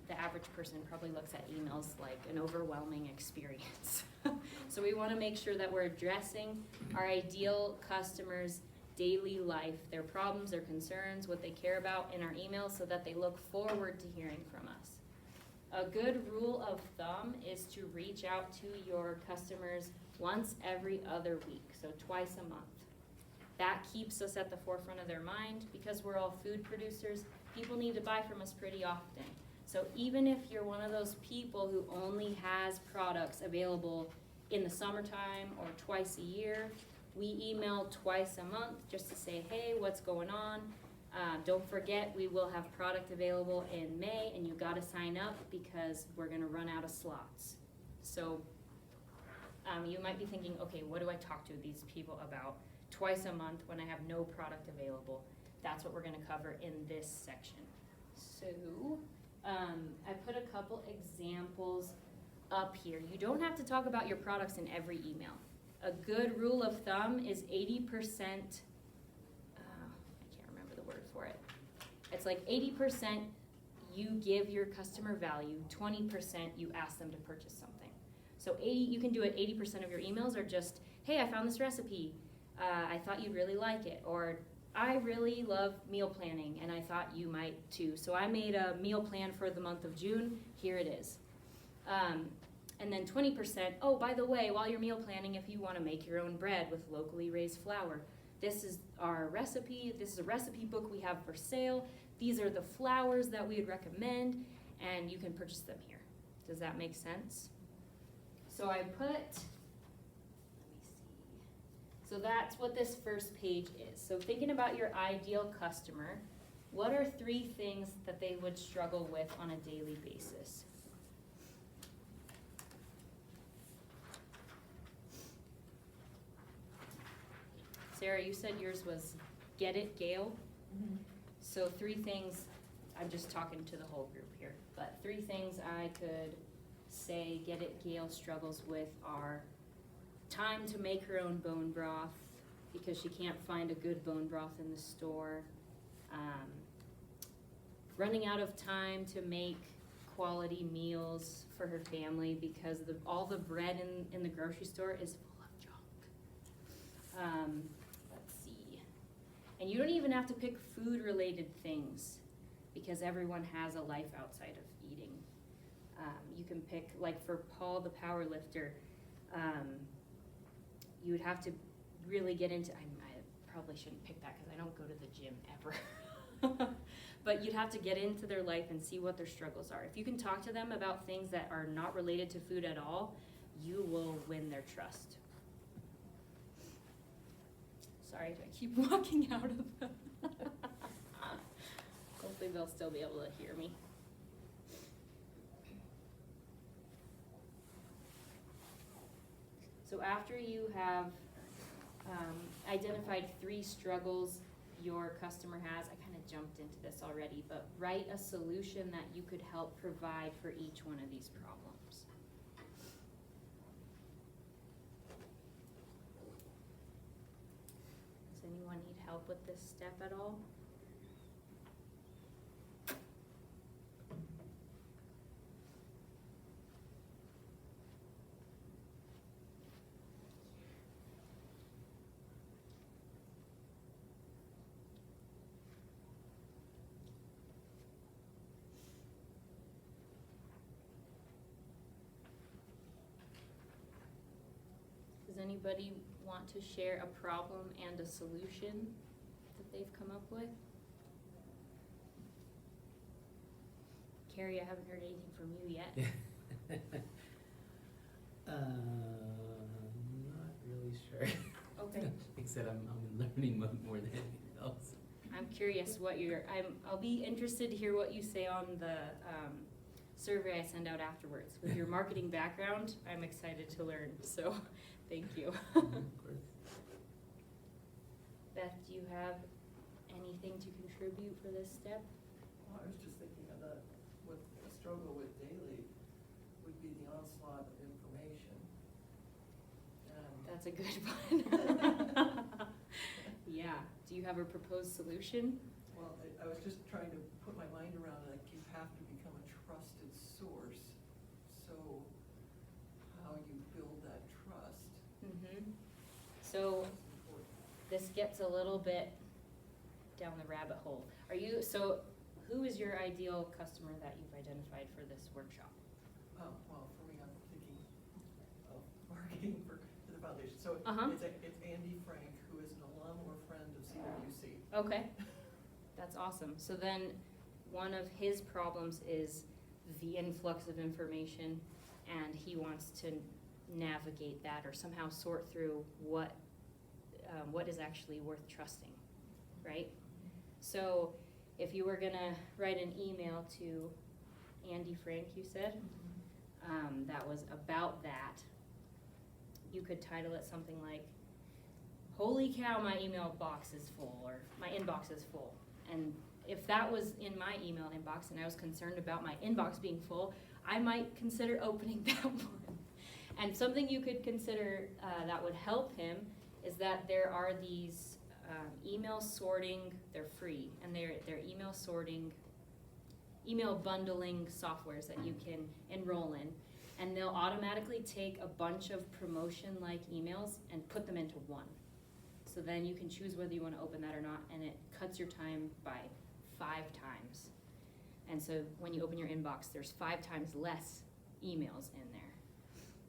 the average person probably looks at emails like an overwhelming experience. So we want to make sure that we're addressing our ideal customers' daily life, their problems, their concerns, what they care about in our emails, so that they look forward to hearing from us. A good rule of thumb is to reach out to your customers once every other week, so twice a month. That keeps us at the forefront of their mind. Because we're all food producers, people need to buy from us pretty often. So even if you're one of those people who only has products available in the summertime or twice a year, we email twice a month just to say, "Hey, what's going on? Don't forget, we will have product available in May, and you gotta sign up because we're gonna run out of slots." So you might be thinking, okay, what do I talk to these people about twice a month when I have no product available? That's what we're gonna cover in this section. So I put a couple examples up here. You don't have to talk about your products in every email. A good rule of thumb is 80%, I can't remember the word for it. It's like 80% you give your customer value, 20% you ask them to purchase something. So you can do it 80% of your emails are just, "Hey, I found this recipe. I thought you'd really like it." Or, "I really love meal planning and I thought you might too. So I made a meal plan for the month of June. Here it is." And then 20%, "Oh, by the way, while you're meal planning, if you want to make your own bread with locally raised flour, this is our recipe. This is a recipe book we have for sale. These are the flours that we would recommend, and you can purchase them here." Does that make sense? So I put, let me see. So that's what this first page is. So thinking about your ideal customer, what are 3 things that they would struggle with on a daily basis? Sarah, you said yours was get it, Gail? Mm-hmm. So 3 things, I'm just talking to the whole group here, but 3 things I could say Get It Gail struggles with are time to make her own bone broth because she can't find a good bone broth in the store, running out of time to make quality meals for her family because all the bread in the grocery store is full of junk. Let's see. And you don't even have to pick food-related things. because everyone has a life outside of eating. You can pick, like for Paul the power lifter, you would have to really get into, I probably shouldn't pick that because I don't go to the gym ever. But you'd have to get into their life and see what their struggles are. If you can talk to them about things that are not related to food at all, you will win their trust. Sorry, do I keep walking out of the hopefully they'll still be able to hear me. So after you have identified 3 struggles your customer has, I kind of jumped into this already, but write a solution that you could help provide for each one of these problems. Does anyone need help with this step at all? Does anybody want to share a problem and a solution that they've come up with? Carrie, I haven't heard anything from you yet. Not really sure. Okay. Except I'm in learning mode more than anything else. I'm curious what I'll be interested to hear what you say on the survey I send out afterwards. With your marketing background, I'm excited to learn, so thank you. Of course. Beth, do you have anything to contribute for this step? Well, I was just thinking of the struggle with daily would be the onslaught of information. That's a good one. Yeah. Do you have a proposed solution? Well, I was just trying to put my mind around it, like you have to become a trusted source. So how you build that trust Mm-hmm. So is important. this gets a little bit down the rabbit hole. Who is your ideal customer that you've identified for this workshop? Oh, well, for me, I'm thinking of marketing for the foundation. So Uh-huh. it's Andy Frank, who is an alum or friend of CWC. Okay, that's awesome. So then, one of his problems is the influx of information, and he wants to navigate that or somehow sort through what is actually worth trusting, right? So, if you were gonna write an email to Andy Frank, you said, that was about that, you could title it something like, "Holy cow, my email box is full," or "My inbox is full." And if that was in my email inbox and I was concerned about my inbox being full, I might consider opening that one. And something you could consider that would help him is that there are these email sorting, they're free, and they're email sorting, email bundling softwares that you can enroll in. And they'll automatically take a bunch of promotion-like emails and put them into one. So then you can choose whether you want to open that or not, and it cuts your time by 5 times. And so when you open your inbox, there's 5 times less emails in there.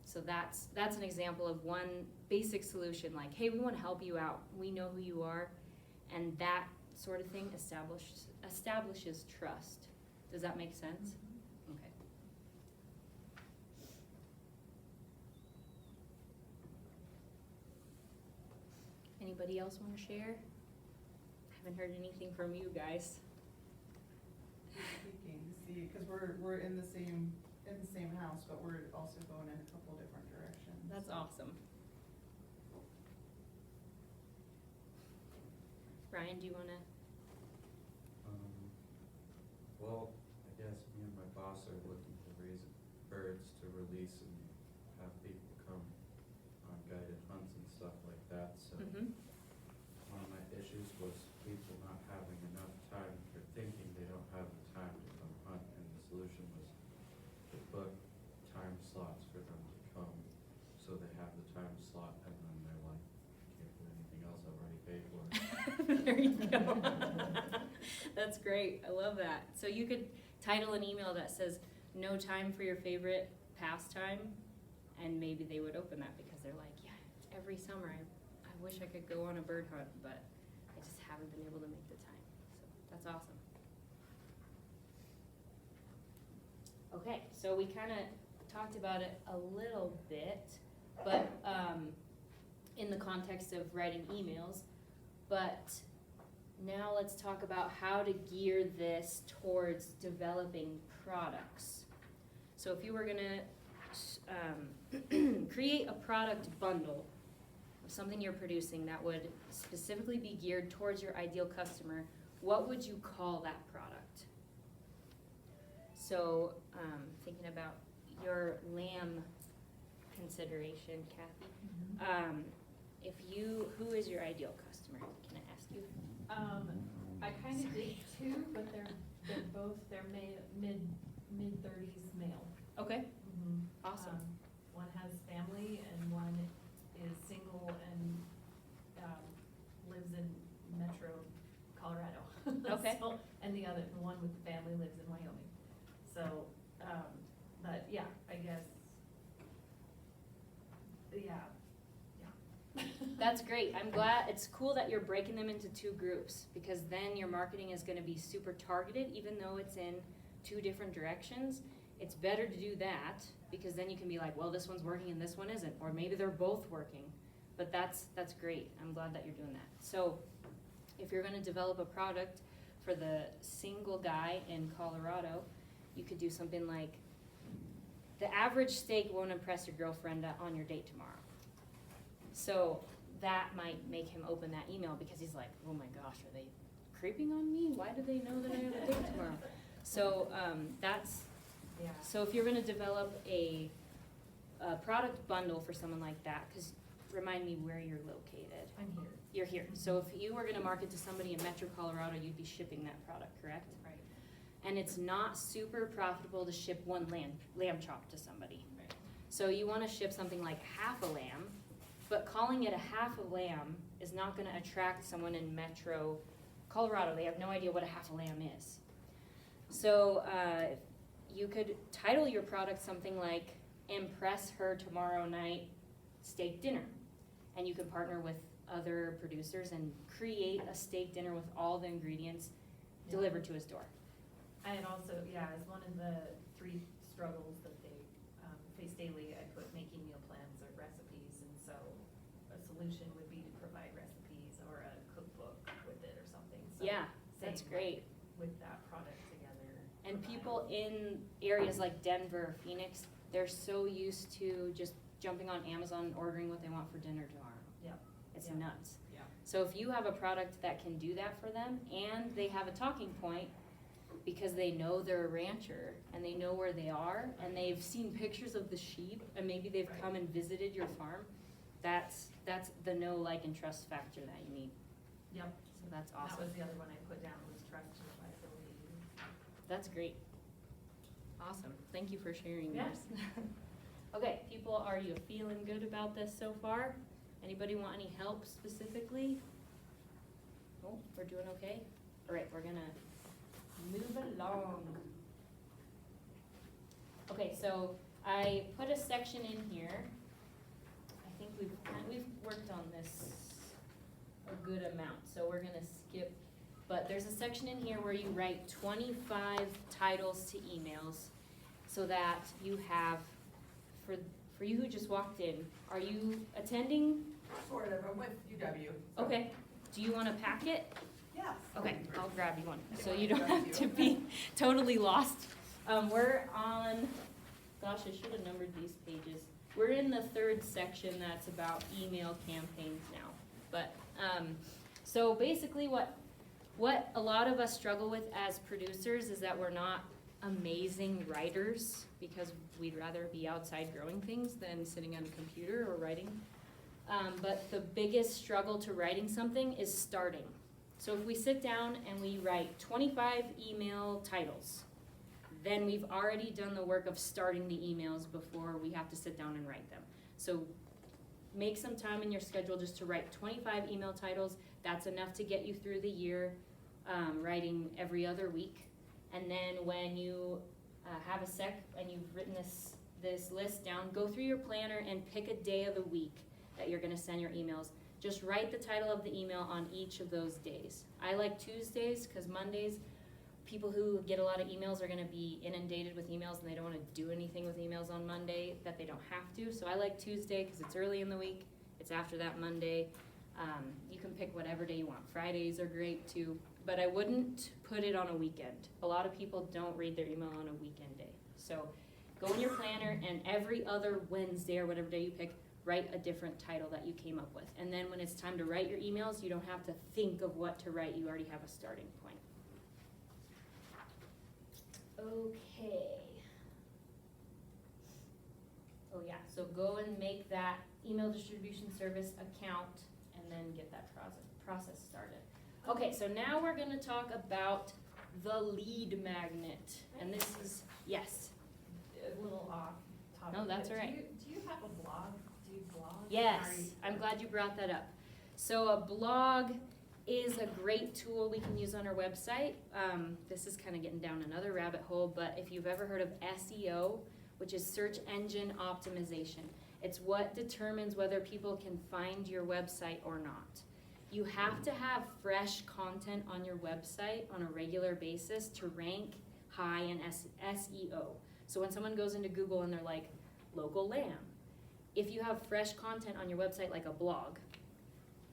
So that's an example of one basic solution, like, hey, we want to help you out. We know who you are. And that sort of thing establishes trust. Does that make sense? Okay. Anybody else want to share? Haven't heard anything from you guys. Speaking, see, because we're in the same house, but we're also going in a couple different directions. That's awesome. Ryan, do you want to? Well, I guess me and my boss are looking to raise birds to release and have people come on guided hunts and stuff like that, so. Mm-hmm. One of my issues was people not having enough time, or thinking they don't have the time to come hunt, and the solution was to book time slots for them to come, so they have the time slot, and then they're like, can't do anything else, I've already paid for it. There you go. That's great. I love that. So you could title an email that says, "No time for your favorite pastime," and maybe they would open that because they're like, yeah, it's every summer. I wish I could go on a bird hunt, but I just haven't been able to make the time. So that's awesome. Okay, so we kind of talked about it a little bit, but in the context of writing emails. But now let's talk about how to gear this towards developing products. So if you were gonna create a product bundle of something you're producing that would specifically be geared towards your ideal customer, what would you call that product? So thinking about your lamb consideration, Kathy, who is your ideal customer? Can I ask you? I kind of did two, but they're both, mid-30s male. Okay, Mhm. awesome. One has family and one is single and lives in Metro Colorado. Okay. So, and the one with the family lives in Wyoming. So, but yeah, I guess, yeah. That's great. I'm glad, it's cool that you're breaking them into two groups, because then your marketing is gonna be super targeted, even though it's in two different directions. It's better to do that, because then you can be like, well, this one's working and this one isn't, or maybe they're both working. But that's great. I'm glad that you're doing that. So if you're gonna develop a product for the single guy in Colorado, you could do something like, the average steak won't impress your girlfriend on your date tomorrow. So that might make him open that email, because he's like, oh my gosh, are they creeping on me? Why do they know that I have a date tomorrow? So Yeah. so if you're gonna develop a product bundle for someone like that, because remind me where you're located. I'm here. You're here. So if you were gonna market to somebody in Metro Colorado, you'd be shipping that product, correct? Right. And it's not super profitable to ship one lamb chop to somebody. Right. So you wanna ship something like half a lamb, but calling it a half a lamb is not gonna attract someone in Metro Colorado. They have no idea what a half a lamb is. So you could title your product something like, "Impress her tomorrow night steak dinner." And you can partner with other producers and create a steak dinner with all the ingredients delivered to his door. I had also, as one of the 3 struggles that they face daily, I put making meal plans or recipes, and so a solution would be to provide recipes or a cookbook with it or something. So Yeah, that's same, great. with that product together. And provide- people in areas like Denver, Phoenix, they're so used to just jumping on Amazon and ordering what they want for dinner tomorrow. Yep. It's Yeah. nuts. Yeah. So if you have a product that can do that for them, and they have a talking point, because they know they're a rancher, and they know where they are, and they've seen pictures of the sheep, and maybe they've Right. come and visited your farm, that's the know, like, and trust factor that you need. Yep. So that's That awesome. was the other one I put down, was trust and reliability. That's great. Awesome. Thank you for sharing Yeah. yours. Okay, people, are you feeling good about this so far? Anybody want any help specifically? Oh, we're doing okay? All right, we're gonna move along. Okay, so I put a section in here. I think we've worked on this a good amount, so we're gonna skip. But there's a section in here where you write 25 titles to emails, so that you have, for you who just walked in, are you attending? Sort of, I'm with UW. so- Okay, do you want a packet? Yes. Okay, I'll grab you one, so Okay, you don't thank have to you. be totally lost. We're on, gosh, I should have numbered these pages. We're in the 3rd section that's about email campaigns now. But, so basically what a lot of us struggle with as producers is that we're not amazing writers, because we'd rather be outside growing things than sitting on a computer or writing. But the biggest struggle to writing something is starting. So if we sit down and we write 25 email titles, then we've already done the work of starting the emails before we have to sit down and write them. So make some time in your schedule just to write 25 email titles. That's enough to get you through the year. writing every other week. And then when you have a sec and you've written this list down, go through your planner and pick a day of the week that you're gonna send your emails. Just write the title of the email on each of those days. I like Tuesdays because Mondays, people who get a lot of emails are gonna be inundated with emails and they don't wanna do anything with emails on Monday that they don't have to. So I like Tuesday because it's early in the week. It's after that Monday. You can pick whatever day you want. Fridays are great too, but I wouldn't put it on a weekend. A lot of people don't read their email on a weekend day. So go in your planner and every other Wednesday or whatever day you pick, write a different title that you came up with. And then when it's time to write your emails, you don't have to think of what to write. You already have a starting point. Okay. Oh yeah, so go and make that email distribution service account and then get that process started. Okay, so now we're gonna talk about the lead magnet. And this is, yes. A little off topic. No, that's but all right. Do you have a blog? Do you blog? Yes, I'm glad you brought that up. So a blog is a great tool we can use on our website. This is kind of getting down another rabbit hole, but if you've ever heard of SEO, which is search engine optimization, it's what determines whether people can find your website or not. You have to have fresh content on your website on a regular basis to rank high in SEO. So when someone goes into Google and they're like, local lamb, if you have fresh content on your website like a blog,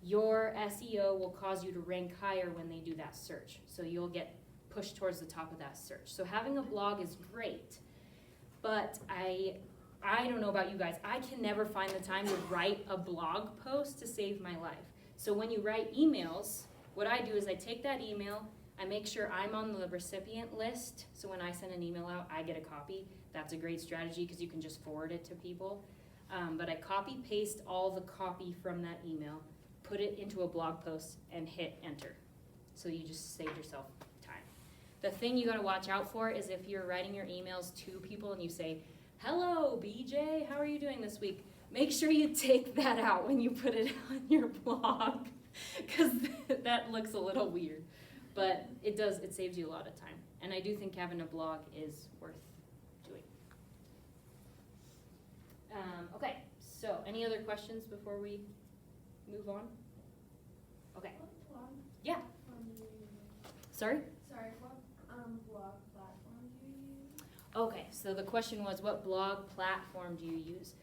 your SEO will cause you to rank higher when they do that search. So you'll get pushed towards the top of that search. So having a blog is great, but I don't know about you guys, I can never find the time to write a blog post to save my life. So when you write emails, what I do is I take that email, I make sure I'm on the recipient list, so when I send an email out, I get a copy. That's a great strategy because you can just forward it to people. But I copy paste all the copy from that email, put it into a blog post, and hit enter. So you just saved yourself time. The thing you gotta watch out for is if you're writing your emails to people and you say, hello, BJ, how are you doing this week? Make sure you take that out when you put it on your blog, because that looks a little weird. But it saves you a lot of time. And I do think having a blog is worth doing. Okay, so any other questions before we move on? Okay. What blog Yeah, do you use? sorry? Sorry, what blog platform do you use? Okay, so the question was, what blog platform do you use?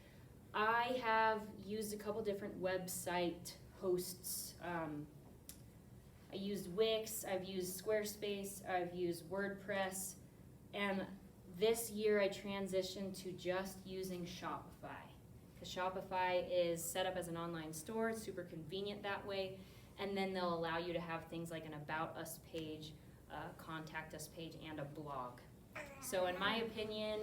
I have used a couple different website hosts. I used Wix, I've used Squarespace, I've used WordPress, and this year I transitioned to just using Shopify. Because Shopify is set up as an online store, it's super convenient that way, and then they'll allow you to have things like an About Us page, Contact Us page, and a blog. So in my opinion,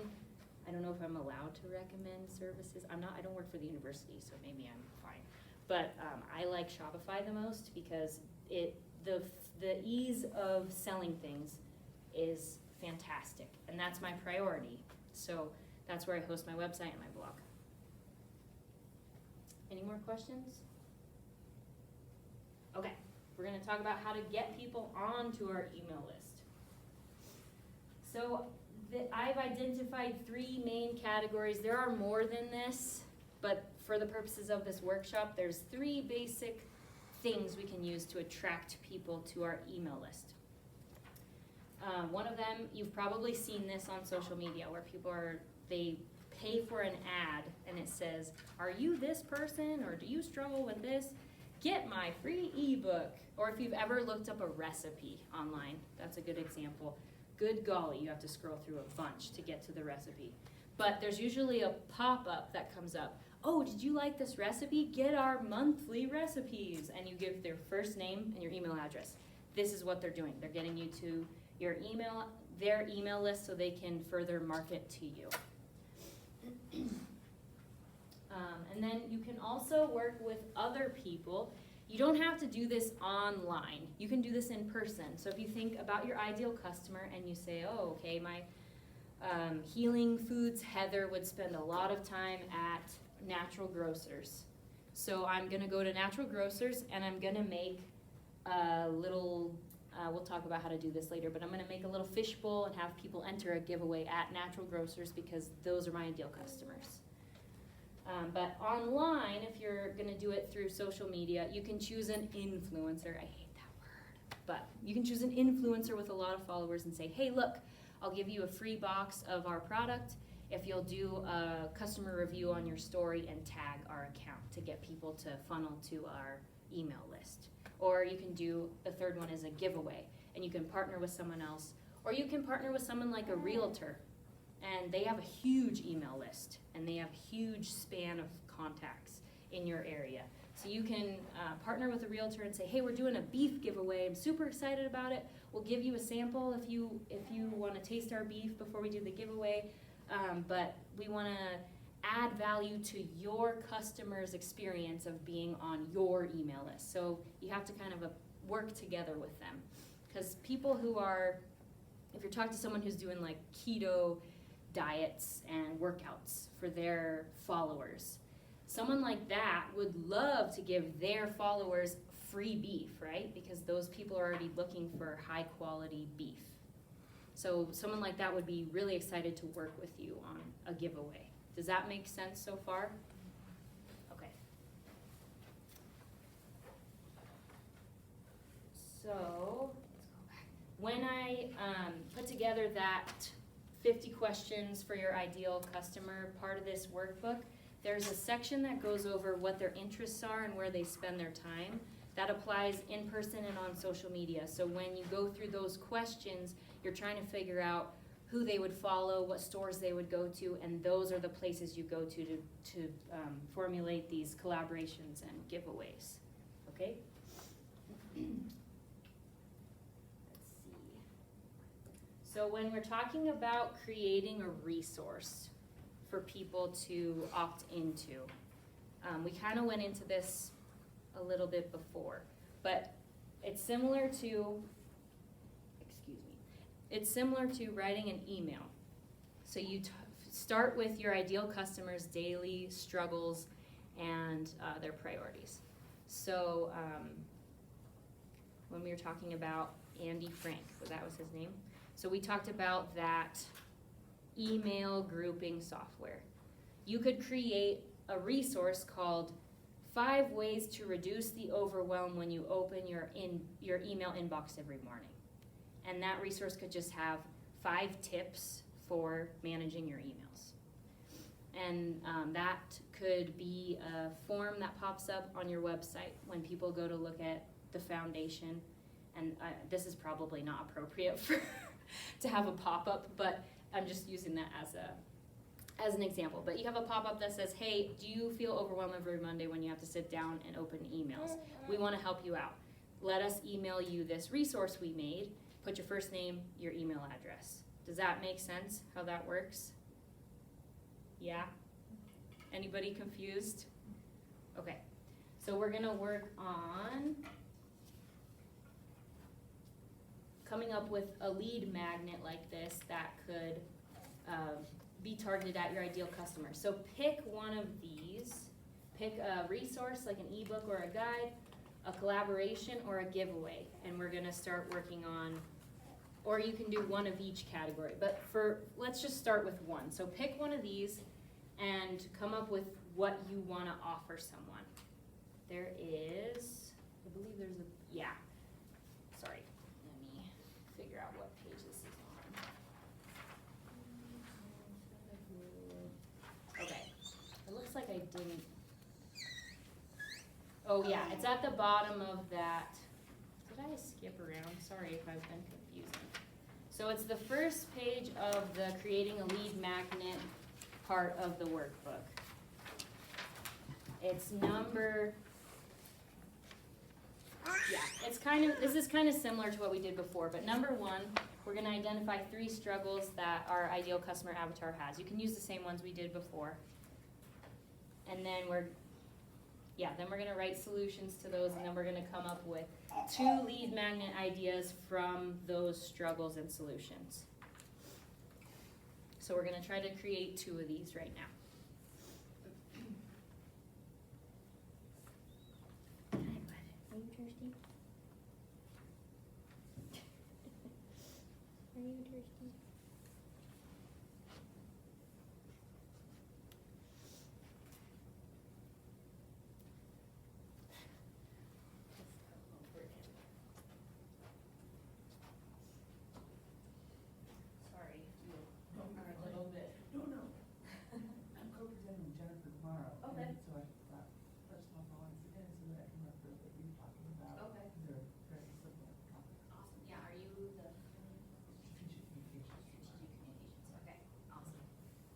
I don't know if I'm allowed to recommend services. I don't work for the university, so maybe I'm fine. But I like Shopify the most because the ease of selling things is fantastic, and that's my priority. So that's where I host my website and my blog. Any more questions? Okay, we're gonna talk about how to get people onto our email list. So I've identified 3 main categories. There are more than this, but for the purposes of this workshop, there's 3 basic things we can use to attract people to our email list. One of them, you've probably seen this on social media where they pay for an ad and it says, are you this person or do you struggle with this? Get my free ebook. Or if you've ever looked up a recipe online, that's a good example. Good golly, you have to scroll through a bunch to get to the recipe. But there's usually a pop-up that comes up. Oh, did you like this recipe? Get our monthly recipes. And you give their first name and your email address. This is what they're doing. They're getting you to their email list so they can further market to you. And then you can also work with other people. You don't have to do this online. You can do this in person. So if you think about your ideal customer and you say, oh, okay, my Healing Foods Heather would spend a lot of time at Natural Grocers. So I'm gonna go to Natural Grocers and I'm gonna make a little we'll talk about how to do this later, but I'm gonna make a little fishbowl and have people enter a giveaway at Natural Grocers because those are my ideal customers. But online, if you're gonna do it through social media, you can choose an influencer. I hate that word, but you can choose an influencer with a lot of followers and say, hey, look, I'll give you a free box of our product if you'll do a customer review on your story and tag our account to get people to funnel to our email list. Or you can do, the third one is a giveaway, and you can partner with someone else. Or you can partner with someone like a realtor, and they have a huge email list, and they have a huge span of contacts in your area. So you can partner with a realtor and say, hey, we're doing a beef giveaway. I'm super excited about it. We'll give you a sample if you want to taste our beef before we do the giveaway. But we want to add value to your customer's experience of being on your email list. So you have to kind of work together with them. Because people who are, if you're talking to someone who's doing like keto diets and workouts for their followers, someone like that would love to give their followers free beef, right? Because those people are already looking for high quality beef. So someone like that would be really excited to work with you on a giveaway. Does that make sense so far? Okay. So, let's go back. When I put together that 50 questions for your ideal customer part of this workbook, there's a section that goes over what their interests are and where they spend their time. That applies in person and on social media. So when you go through those questions, you're trying to figure out who they would follow, what stores they would go to, and those are the places you go to formulate these collaborations and giveaways. Okay? Let's see. So when we're talking about creating a resource for people to opt into, we kind of went into this a little bit before, but it's similar to, it's similar to writing an email. So you start with your ideal customers' daily struggles and their priorities. So when we were talking about Andy Frank, that was his name. So we talked about that email grouping software. You could create a resource called 5 Ways to Reduce the Overwhelm When You Open your email inbox every morning. And that resource could just have 5 tips for managing your emails. And that could be a form that pops up on your website when people go to look at the foundation. And this is probably not appropriate for to have a pop-up, but I'm just using that as an example. But you have a pop-up that says, hey, do you feel overwhelmed every Monday when you have to sit down and open emails? We want to help you out. Let us email you this resource we made. Put your first name, your email address. Does that make sense, how that works? Yeah? Anybody confused? Okay, so we're gonna work on coming up with a lead magnet like this that could be targeted at your ideal customer. So pick one of these. Pick a resource like an ebook or a guide, a collaboration, or a giveaway. And we're gonna start working on, or you can do one of each category. But let's just start with one. So pick one of these and come up with what you wanna offer someone. There is, I believe there's yeah. Sorry, let me figure out what page this is on. Okay, it looks like I didn't. Oh yeah, it's at the bottom of that. Did I skip around? Sorry if I've been confusing. So it's the first page of the creating a lead magnet part of the workbook. It's number, yeah, this is kind of similar to what we did before, but number 1, we're gonna identify 3 struggles that our ideal customer avatar has. You can use the same ones we did before. And then we're gonna write solutions to those, and then we're gonna come up with 2 lead magnet ideas from those struggles and solutions. So we're gonna try to create 2 of these right now. Are you thirsty? Kirsten. Sorry, you are a little bit. No. I'm co-presenting with Jennifer tomorrow. Okay. And so I thought, first off, I want to sit in so that I can remember what you're talking about. Okay. They're very similar topics. Awesome, yeah, are you the Strategic communications. strategic communications? Okay, awesome,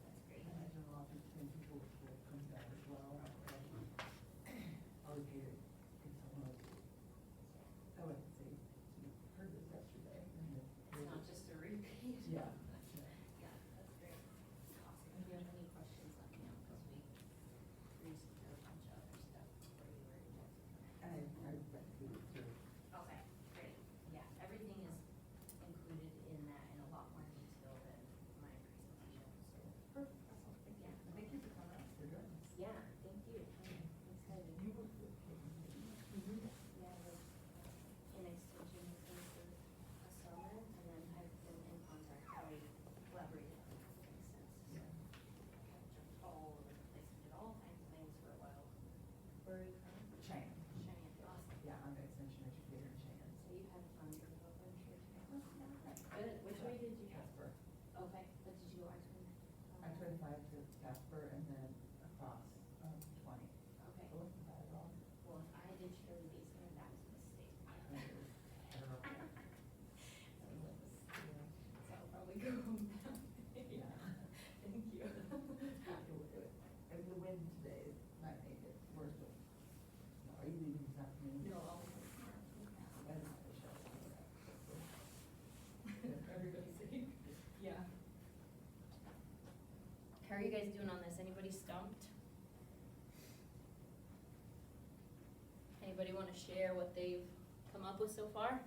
that's great. And I know often people will come to that as well. Always hate it. Get someone else. I wouldn't say, you heard this yesterday. And It's not just a repeat. Yeah. Yeah, that's great. Awesome. If you have any questions, let me know, because we reached a bunch of other stuff before you were able to connect. I read through it too. Okay, great. Yeah, everything is included in that in a lot more detail than my presentation, so. Perfect. That's all. Thank you. Yeah. And thank you for coming out for doing this. Yeah, thank you. I'm excited. You work with Peyton. Yeah, I was in extension with him for a summer, and then I've been in contact, I collaborated on a couple things since. So Yeah. I jumped all over the place and did all kinds of things for a while. Where are you from? Cheyenne. Cheyenne, awesome. Yeah, I'm an extension educator in Cheyenne. So you had fun growing up, I'm sure. Yeah. Good, which way did you go? Casper. Okay, but did you go I-25? I-25 to Casper and then across, 20. Okay, It wasn't bad at all. well, if I did Shirley Basin, that was a mistake. It was terrible. So I'll probably go home that way. Yeah. Thank you. And the wind today might make it worse, but, no, are you leaving this afternoon? No, I'll. That is my show. Everybody's safe. Yeah. How are you guys doing on this? Anybody stumped? Anybody wanna share what they've come up with so far?